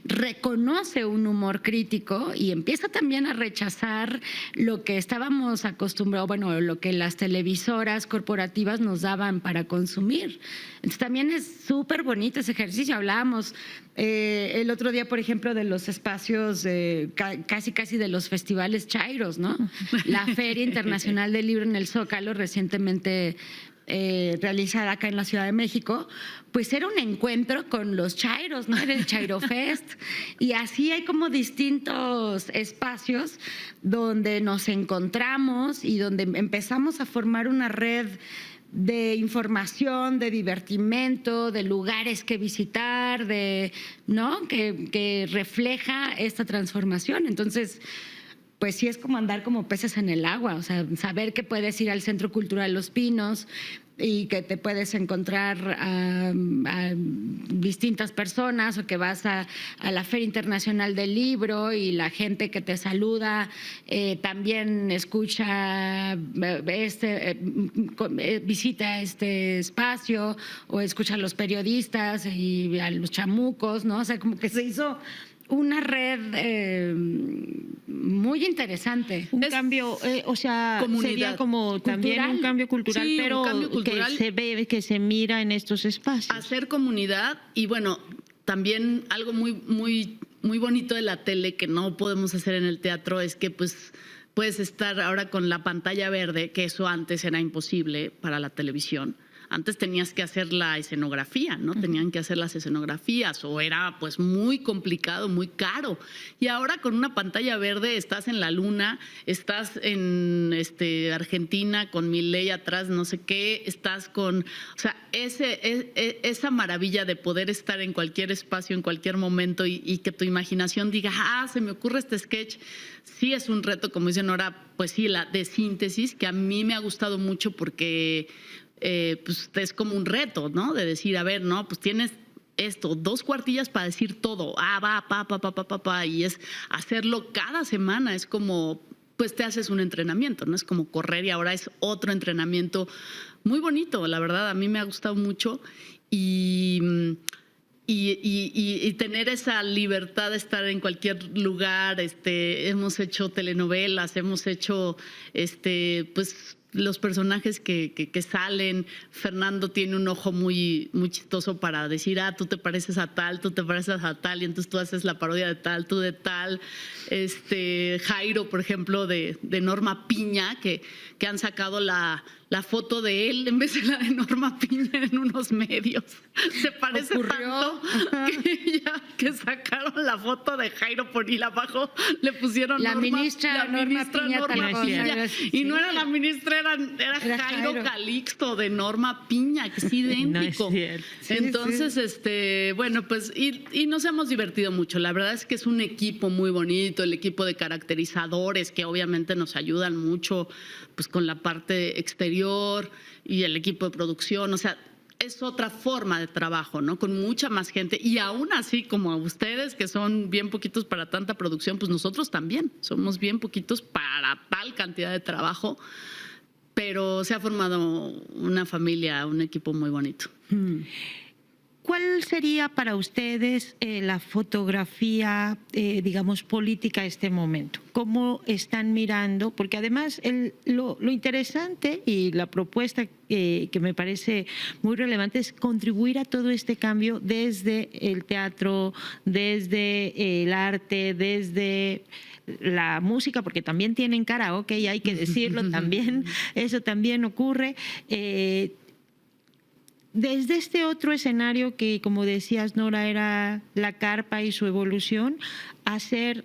reconoce un humor crítico y empieza también a rechazar lo que estábamos acostumbrados, bueno, lo que las televisoras corporativas nos daban para consumir. Entonces también es súper bonito ese ejercicio. Hablábamos el otro día, por ejemplo, de los espacios casi de los festivales chairos, ¿no? La Feria Internacional del Libro en el Zócalo, recientemente realizada acá en la Ciudad de México, pues era un encuentro con los chairos, ¿no? Era el Chairo Fest. Y así hay como distintos espacios donde nos encontramos y donde empezamos a formar una red de información, de divertimento, de lugares que visitar, ¿no? Que refleja esta transformación. Entonces, pues sí es como andar como peces en el agua, o sea, saber que puedes ir al Centro Cultural Los Pinos y que te puedes encontrar a distintas personas, o que vas a la Feria Internacional del Libro y la gente que te saluda también escucha, visita este espacio, o escucha a los periodistas y a los chamucos, ¿no? O sea, como que se hizo una red muy interesante. Un cambio, o sea, comunidad. sería como también Cultural. un cambio cultural, Sí, un pero cambio cultural. que se ve, que se mira en estos espacios. Hacer comunidad y bueno, también algo muy bonito de la tele que no podemos hacer en el teatro es que pues puedes estar ahora con la pantalla verde, que eso antes era imposible para la televisión. Antes tenías que hacer la escenografía, ¿no? Tenían que hacer las escenografías o era pues muy complicado, muy caro. Y ahora con una pantalla verde estás en la luna, estás en Argentina con Milei atrás, no sé qué, estás con... O sea, esa maravilla de poder estar en cualquier espacio, en cualquier momento y que tu imaginación diga, se me ocurre este sketch, sí es un reto, como dicen ahora, pues sí, la de síntesis, que a mí me ha gustado mucho porque... pues es como un reto, ¿no? De decir, a ver, no, pues tienes esto, 2 cuartillas para decir todo, y es hacerlo cada semana, es como, pues te haces un entrenamiento, ¿no? Es como correr y ahora es otro entrenamiento muy bonito, la verdad, a mí me ha gustado mucho y tener esa libertad de estar en cualquier lugar, hemos hecho telenovelas, hemos hecho, pues los personajes que salen. Fernando tiene un ojo muy chistoso para decir, tú te pareces a tal, tú te pareces a tal, y entonces tú haces la parodia de tal, tú de tal. Jairo, por ejemplo, de Norma Piña, que han sacado la foto de él en vez de la de Norma Piña en unos medios. Se parece Ocurrió. tanto que sacaron la foto de Jairo por y abajo le pusieron La ministra Norma Piña, tal cosa. Y no era la ministra, era Jairo Calixto de Norma Piña, que es idéntico. No es cierto. Entonces, bueno, pues, y nos hemos divertido mucho. La verdad es que es un equipo muy bonito, el equipo de caracterizadores, que obviamente nos ayudan mucho pues con la parte exterior, y el equipo de producción, o sea, es otra forma de trabajo, ¿no? Con mucha más gente, y aún así, como ustedes, que son bien poquitos para tanta producción, pues nosotros también somos bien poquitos para tal cantidad de trabajo, pero se ha formado una familia, un equipo muy bonito. ¿Cuál sería para ustedes la fotografía, digamos, política a este momento? ¿Cómo están mirando? Porque además lo interesante y la propuesta que me parece muy relevante es contribuir a todo este cambio desde el teatro, desde el arte, desde la música, porque también tienen karaoke, y hay que decirlo también, eso también ocurre. Desde este otro escenario que, como decías, Nora, era la carpa y su evolución, hacer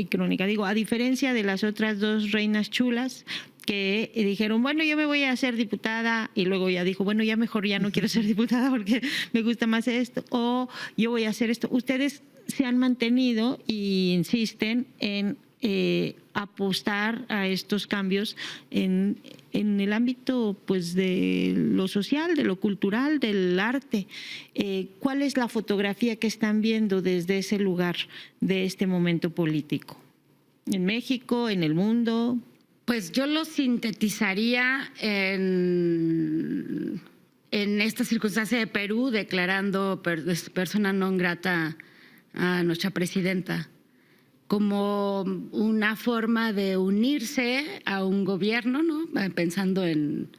crónica. Digo, a diferencia de las otras dos reinas chulas que dijeron, bueno, yo me voy a hacer diputada, y luego ya dijo, bueno, ya mejor ya no quiero ser diputada porque me gusta más esto, o yo voy a hacer esto. Ustedes se han mantenido e insisten en apostar a estos cambios en el ámbito, pues, de lo social, de lo cultural, del arte. ¿Cuál es la fotografía que están viendo desde ese lugar de este momento político? ¿En México, en el mundo? Pues yo lo sintetizaría en esta circunstancia de Perú, declarando persona non grata a nuestra presidenta, como una forma de unirse a un gobierno, ¿no? Pensando en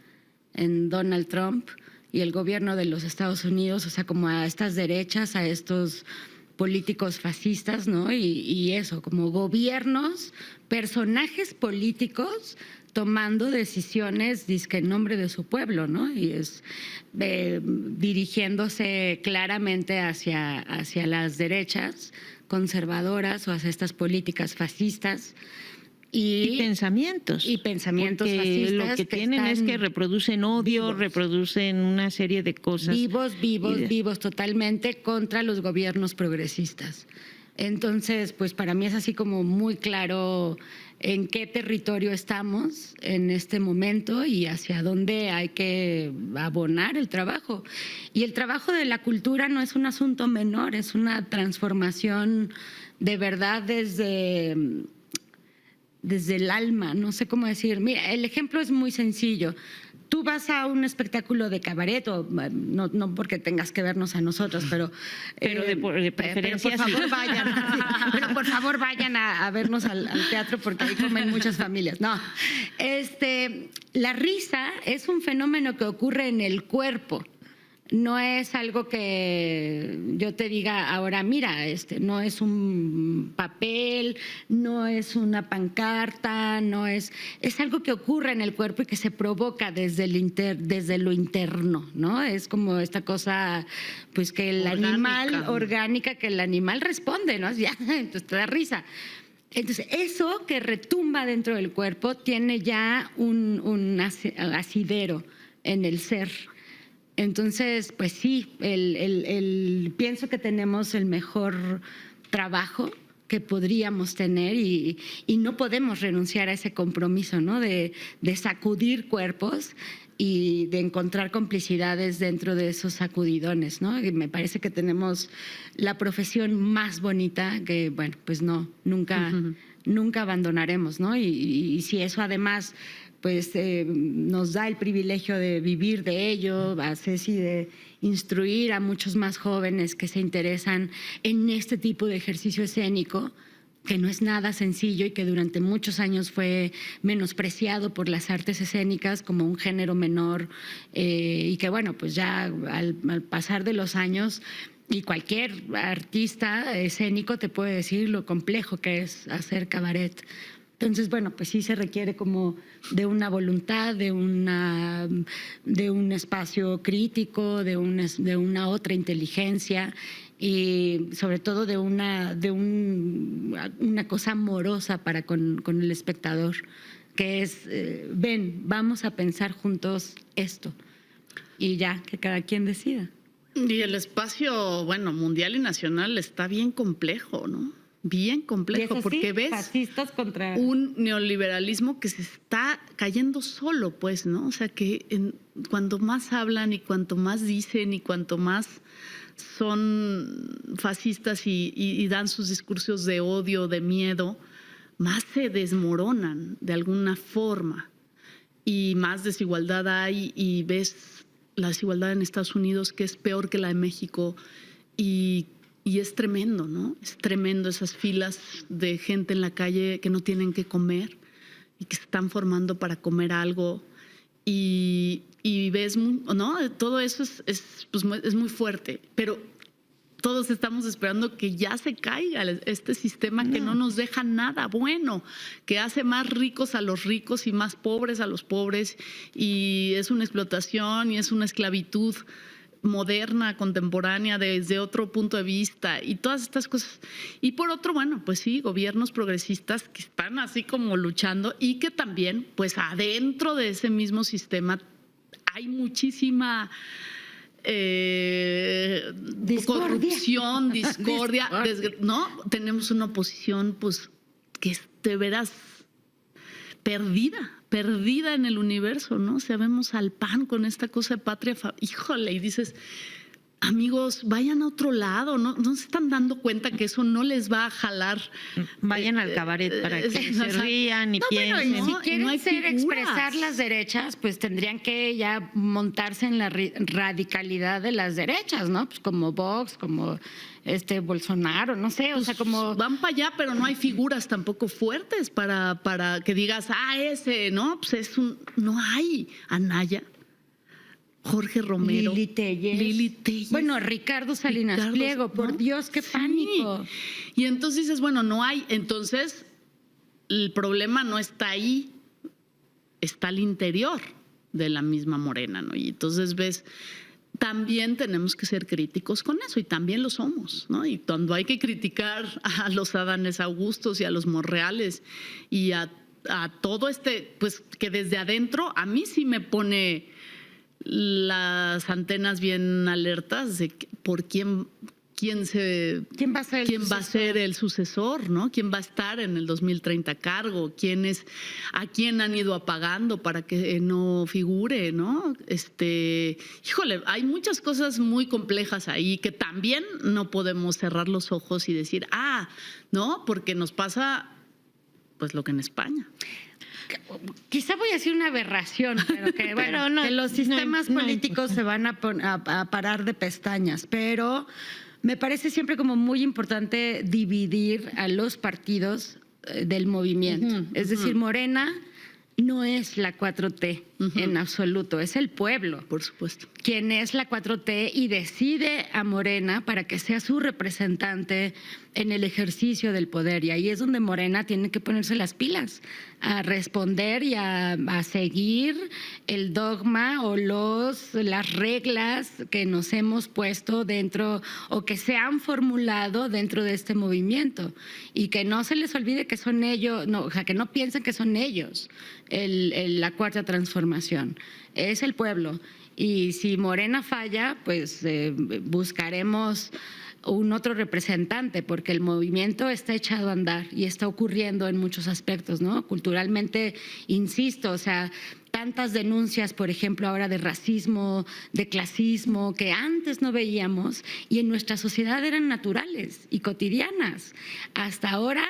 Donald Trump y el gobierno de los Estados Unidos, o sea, como a estas derechas, a estos políticos fascistas, ¿no? Y eso, como gobiernos, personajes políticos tomando decisiones dizque en nombre de su pueblo, ¿no? Y es dirigiéndose claramente hacia las derechas conservadoras o hacia estas políticas fascistas. Y pensamientos. Y pensamientos porque fascistas. Lo que tienen es que reproducen odio, vivos, reproducen una serie de cosas. Vivos totalmente contra los gobiernos progresistas. Entonces, pues para mí es así como muy claro en qué territorio estamos en este momento y hacia dónde hay que abonar el trabajo. Y el trabajo de la cultura no es un asunto menor, es una transformación de verdad desde el alma, no sé cómo decir. Mira, el ejemplo es muy sencillo. Tú vas a un espectáculo de cabaret, o no porque tengas que vernos a nosotros, pero de preferencia pero por favor vayan, pero por favor vayan a vernos al teatro, porque ahí comen muchas familias. No, la risa es un fenómeno que ocurre en el cuerpo. No es algo que yo te diga ahora, mira, no es un papel, no es una pancarta, es algo que ocurre en el cuerpo y que se provoca desde lo interno, ¿no? Es como esta cosa, pues que el animal, orgánica, que el animal responde, ¿no? Ya, entonces te da risa. Entonces, eso que retumba dentro del cuerpo tiene ya un asidero en el ser. Entonces, pues sí, pienso que tenemos el mejor trabajo que podríamos tener y no podemos renunciar a ese compromiso, ¿no? De sacudir cuerpos y de encontrar complicidades dentro de esos sacudidones, ¿no? Y me parece que tenemos la profesión más bonita que, bueno, pues nunca abandonaremos, ¿no? Y si eso además pues nos da el privilegio de vivir de ello, a Ceci de instruir a muchos más jóvenes que se interesan en este tipo de ejercicio escénico, que no es nada sencillo y que durante muchos años fue menospreciado por las artes escénicas como un género menor, y que bueno, pues ya al pasar de los años, y cualquier artista escénico te puede decir lo complejo que es hacer cabaret. Entonces, bueno, pues sí se requiere como de una voluntad, de un espacio crítico, de una otra inteligencia y sobre todo de una cosa amorosa para con el espectador, que es, ven, vamos a pensar juntos esto y ya, que cada quien decida. Y el espacio, bueno, mundial y nacional está bien complejo, ¿no? Bien complejo, porque ves un neoliberalismo que se está cayendo solo, pues, ¿no? O sea, que cuanto más hablan y cuanto más dicen y cuanto más son fascistas y dan sus discursos de odio, de miedo, más se desmoronan de alguna forma. y más desigualdad hay, y ves la desigualdad en Estados Unidos, que es peor que la de México, y es tremendo, ¿no? Es tremendo esas filas de gente en la calle que no tienen que comer y que se están formando para comer algo, y ves, ¿no? Todo eso es muy fuerte, pero todos estamos esperando que ya se caiga este sistema que no nos deja nada bueno, que hace más ricos a los ricos y más pobres a los pobres, y es una explotación y es una esclavitud moderna, contemporánea, desde otro punto de vista, y todas estas cosas. Y por otro, bueno, pues sí, gobiernos progresistas que están así como luchando, y que también, pues adentro de ese mismo sistema hay muchísima corrupción, discordia, ¿no? Tenemos una oposición, pues, que es de veras perdida en el universo, ¿no? O sea, vemos al PAN con esta cosa de patria, híjole, y dices, amigos, vayan a otro lado, ¿no? No se están dando cuenta que eso no les va a jalar. Vayan al cabaret para que se rían y piensen. Bueno, y si quieren no hay expresar las derechas, pues tendrían que ya montarse en la radicalidad de las derechas, ¿no? Pues como Vox, como Bolsonaro, no sé, o sea, como van para allá, pero no hay figuras tampoco fuertes para que digas, ese, ¿no? Pues no hay. Anaya, Jorge Romero, Lili Telles. Bueno, Ricardo Salinas Pliego, por Dios, qué pánico. Y entonces dices, bueno, no hay. Entonces, el problema no está ahí, está al interior de la misma Morena, ¿no? Y entonces ves, también tenemos que ser críticos con eso, y también lo somos, ¿no? Y cuando hay que criticar a los Adanes Augustos y a los Monreales y a todo pues que desde adentro a mí sí me pone las antenas bien alertas de por quién va a ser el sucesor, ¿no? ¿Quién va a estar en el 2030 a cargo? ¿A quién han ido apagando para que no figure, ¿no? Híjole, hay muchas cosas muy complejas ahí que también no podemos cerrar los ojos y decir, ¿no? Porque nos pasa pues lo que en España. Quizá voy a decir una aberración, pero que, bueno, que los sistemas políticos se van a parar de pestañas, pero me parece siempre como muy importante dividir a los partidos del movimiento. Es decir, Morena no es la 4T en absoluto, es el pueblo. Por supuesto. Quien es la 4T y decide a Morena para que sea su representante en el ejercicio del poder. Y ahí es donde Morena tiene que ponerse las pilas, a responder y a seguir el dogma o las reglas que nos hemos puesto dentro o que se han formulado dentro de este movimiento. Y que no se les olvide que son ellos, o sea, que no piensen que son ellos la cuarta transformación. Es el pueblo. Y si Morena falla, pues buscaremos un otro representante, porque el movimiento está echado a andar y está ocurriendo en muchos aspectos, ¿no? Culturalmente, insisto, o sea, tantas denuncias, por ejemplo, ahora de racismo, de clasismo, que antes no veíamos y en nuestra sociedad eran naturales y cotidianas. Hasta ahora,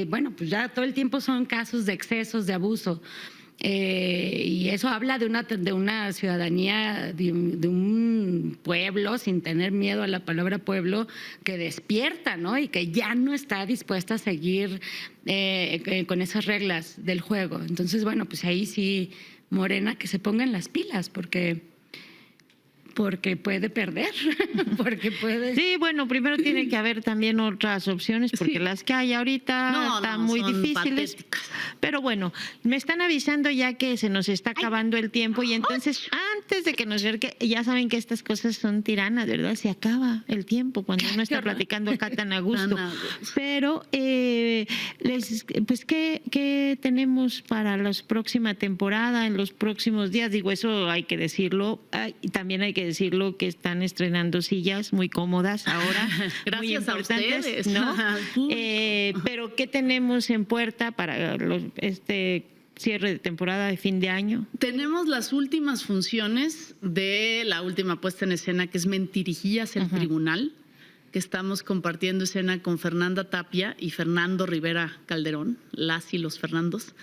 bueno, pues ya todo el tiempo son casos de excesos, de abuso. Y eso habla de una ciudadanía, de un pueblo, sin tener miedo a la palabra pueblo, que despierta, ¿no? Y que ya no está dispuesta a seguir con esas reglas del juego. Entonces, bueno, pues ahí sí, Morena, que se pongan las pilas, porque puede perder, porque puede... Sí, bueno, primero tiene que haber también otras opciones, porque las que hay ahorita están muy difíciles. Patéticas. Pero bueno, me están avisando ya que se nos está acabando el tiempo, y entonces antes de que nos acerque, ya saben que estas cosas son tiranas, ¿verdad? Se acaba el tiempo cuando uno está platicando acá tan a gusto. Pero, pues, ¿qué tenemos para la próxima temporada, en los próximos días? Digo, eso hay que decirlo, y también hay que decirlo que están estrenando sillas muy cómodas ahora. Gracias muy importantes, a ustedes, ¿no? Pero ¿qué tenemos en puerta para cierre de temporada de fin de año? Tenemos las últimas funciones de la última puesta en escena, que es Mentirijillas, el Tribunal, que estamos compartiendo escena con Fernanda Tapia y Fernando Rivera Calderón, las y los Fernandos.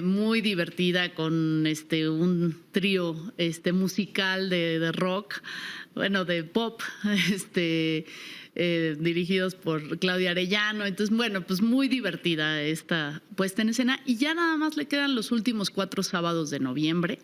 Muy divertida con un trío musical de rock, bueno, de pop, dirigidos por Claudia Arellano. Entonces, bueno, pues muy divertida esta puesta en escena. Y ya nada más le quedan los últimos 4 sábados de noviembre.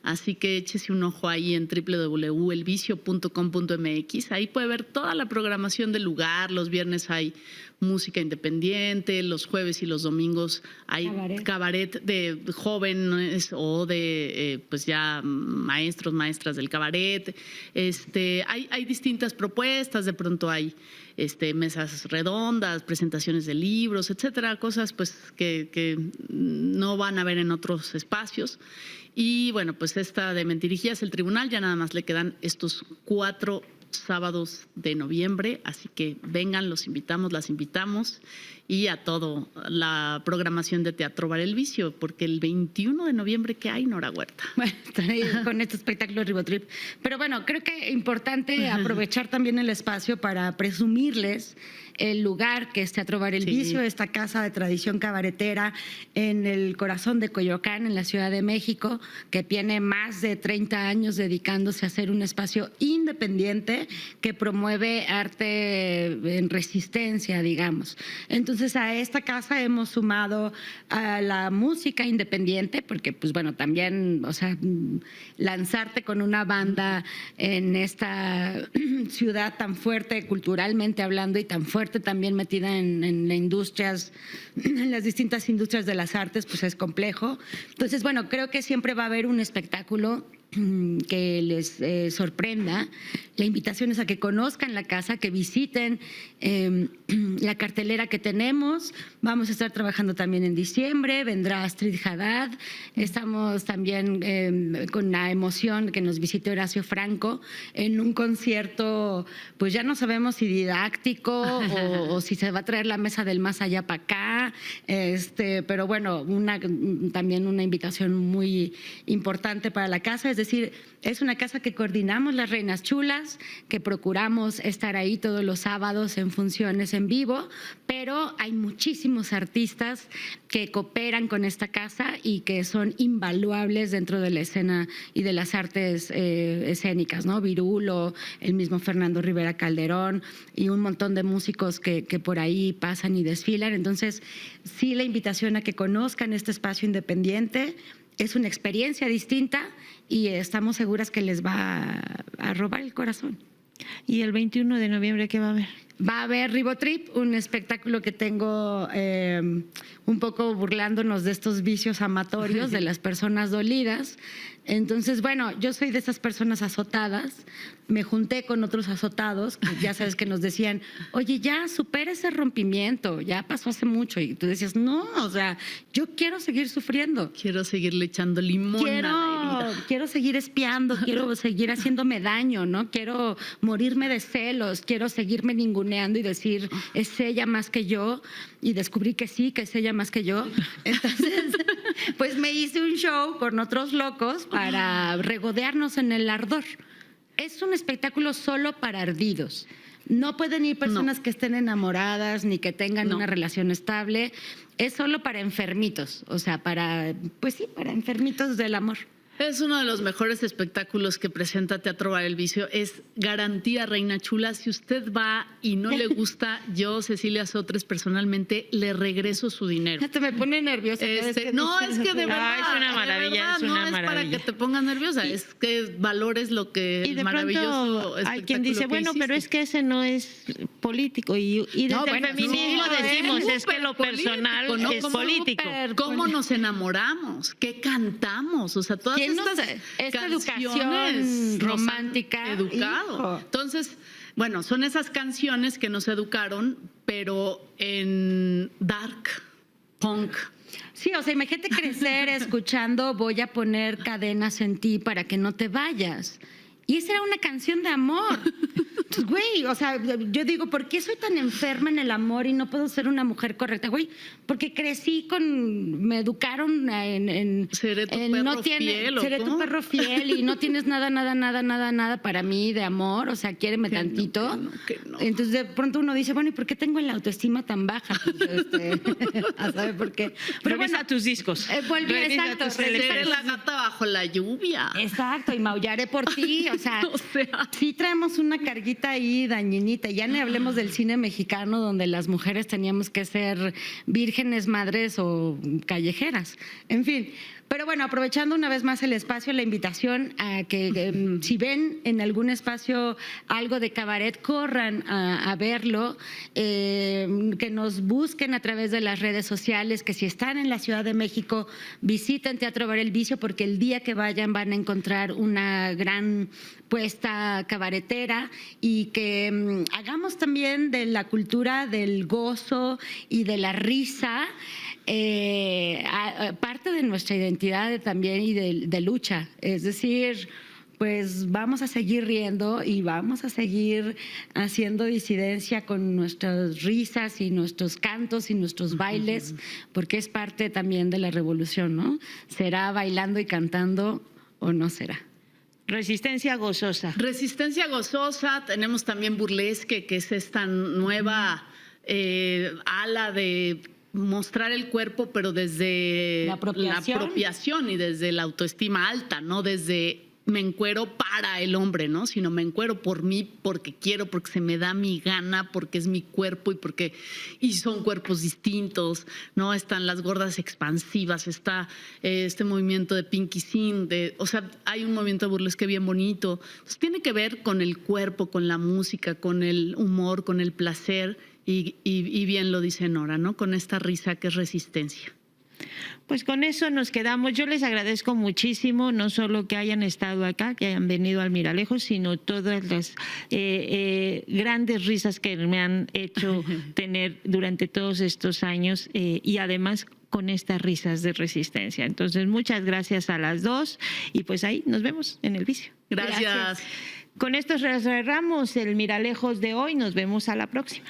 Así que échese un ojo ahí en www.elvicio.com.mx. Ahí puede ver toda la programación del lugar. Los viernes hay música independiente, los jueves y los domingos hay cabaret de jóvenes o de pues ya maestros, maestras del cabaret. Hay distintas propuestas, de pronto hay mesas redondas, presentaciones de libros, etcétera, cosas pues que no van a ver en otros espacios. Y bueno, pues esta de Mentirijillas, el tribunal, ya nada más le quedan estos 4 sábados de noviembre, así que vengan, los invitamos, las invitamos, y a toda la programación de Teatro Bar El Vicio, porque el 21 de noviembre, ¿qué hay, Nora Huerta? Bueno, con este espectáculo Ribotrip. Pero bueno, creo que es importante aprovechar también el espacio para presumirles el lugar que es Teatro Bar El Vicio, esta casa de tradición cabaretera en el corazón de Coyoacán, en la Ciudad de México, que tiene más de 30 años dedicándose a ser un espacio independiente que promueve arte en resistencia, digamos. Entonces, a esta casa hemos sumado a la música independiente, porque, pues bueno, también, o sea, lanzarte con una banda en esta ciudad tan fuerte culturalmente hablando y tan fuerte también metida en las distintas industrias de las artes, pues es complejo. Entonces, bueno, creo que siempre va a haber un espectáculo que les sorprenda. La invitación es a que conozcan la casa, que visiten la cartelera que tenemos. Vamos a estar trabajando también en diciembre, vendrá Astrid Haddad. Estamos también con la emoción que nos visite Horacio Franco en un concierto, pues ya no sabemos si didáctico o si se va a traer la mesa del más allá para acá, pero bueno, también una invitación muy importante para la casa. Es decir, es una casa que coordinamos las Reinas Chulas, que procuramos estar ahí todos los sábados en funciones en vivo, pero hay muchísimos artistas que cooperan con esta casa y que son invaluables dentro de la escena y de las artes escénicas, ¿no? Virulo, el mismo Fernando Rivera Calderón y un montón de músicos que por ahí pasan y desfilan. Entonces, sí, la invitación a que conozcan este espacio independiente. Es una experiencia distinta y estamos seguras que les va a robar el corazón. ¿Y el 21 de noviembre qué va a haber? Va a haber Ribotrip, un espectáculo que tengo un poco burlándonos de estos vicios amatorios de las personas dolidas. Entonces, bueno, yo soy de esas personas azotadas. Me junté con otros azotados, que ya sabes que nos decían, oye, ya supera ese rompimiento, ya pasó hace mucho. Y tú decías, no, o sea, yo quiero seguir sufriendo. Quiero seguirle echando limón a la herida. Quiero seguir espiando, quiero seguir haciéndome daño, ¿no? Quiero morirme de celos, quiero seguirme ninguneando y decir, es ella más que yo. Y descubrí que sí, que es ella más que yo. Entonces, pues me hice un show con otros locos para regodearnos en el ardor. Es un espectáculo solo para ardidos. No pueden ir personas que estén enamoradas ni que tengan una relación estable. Es solo para enfermitos, o sea, para enfermitos del amor. Es uno de los mejores espectáculos que presenta Teatro Bar El Vicio. Es garantía, Reina Chula. Si usted va y no le gusta, yo, Cecilia Sotres, personalmente le regreso su dinero. Te me pone nerviosa. No, es que de verdad. Es una maravilla, es una maravilla. No es para que te pongas nerviosa, es que valores lo que y de maravilloso pronto hay quien dice, bueno, hiciste. pero es que ese no es político. Y desde el feminismo decimos, es que lo personal político, ¿no? es político. ¿Cómo nos enamoramos? ¿Qué cantamos? O sea, todas esta canciones educación romántica. Educado. Hijo. Entonces, bueno, son esas canciones que nos educaron, pero en dark, punk. Sí, o sea, imagínate crecer escuchando Voy a poner cadenas en ti para que no te vayas. Y esa era una canción de amor. Entonces, güey, o sea, yo digo, ¿por qué soy tan enferma en el amor y no puedo ser una mujer correcta? Güey, porque crecí me educaron en seré tu en perro fiel, ¿o seré tu cómo? perro fiel y no tienes nada para mí de amor, o sea, quiéreme Que no, tantito. que no. Entonces, de pronto uno dice, bueno, ¿y por qué tengo la autoestima tan baja? Pues, a saber por qué. Pero revisa tus discos. Volví, Revisa exacto. tus Seré LPs. la gata bajo la lluvia. Exacto, y maullaré por ti, o sea, O sea. sí traemos una carguita ahí dañinita. Ya ni hablemos del cine mexicano donde las mujeres teníamos que ser vírgenes, madres o callejeras. En fin. Pero bueno, aprovechando una vez más el espacio, la invitación a que si ven en algún espacio algo de cabaret, corran a verlo, que nos busquen a través de las redes sociales, que si están en la Ciudad de México, visiten Teatro Bar El Vicio, porque el día que vayan van a encontrar una gran puesta cabaretera y que hagamos también de la cultura del gozo y de la risa parte de nuestra identidad también y de lucha. Es decir, pues vamos a seguir riendo y vamos a seguir haciendo disidencia con nuestras risas y nuestros cantos y nuestros bailes, porque es parte también de la revolución, ¿no? ¿Será bailando y cantando o no será? Resistencia gozosa. Resistencia gozosa, tenemos también burlesque, que es esta nueva ala de mostrar el cuerpo, pero desde La apropiación y desde la autoestima alta, no desde me encuero para el hombre, ¿no? Sino me encuero por mí, porque quiero, porque se me da mi gana, porque es mi cuerpo y son cuerpos distintos, ¿no? Están las gordas expansivas, está este movimiento de Pinky Sin, o sea, hay un movimiento de burlesque bien bonito. Entonces, tiene que ver con el cuerpo, con la música, con el humor, con el placer y bien lo dice Nora, ¿no? Con esta risa que es resistencia. Pues con eso nos quedamos. Yo les agradezco muchísimo, no solo que hayan estado acá, que hayan venido al Miralejos, sino todas las grandes risas que me han hecho tener durante todos estos años y además con estas risas de resistencia. Entonces, muchas gracias a las dos y pues ahí nos vemos en el vicio. Gracias. Con esto cerramos el Miralejos de hoy. Nos vemos a la próxima.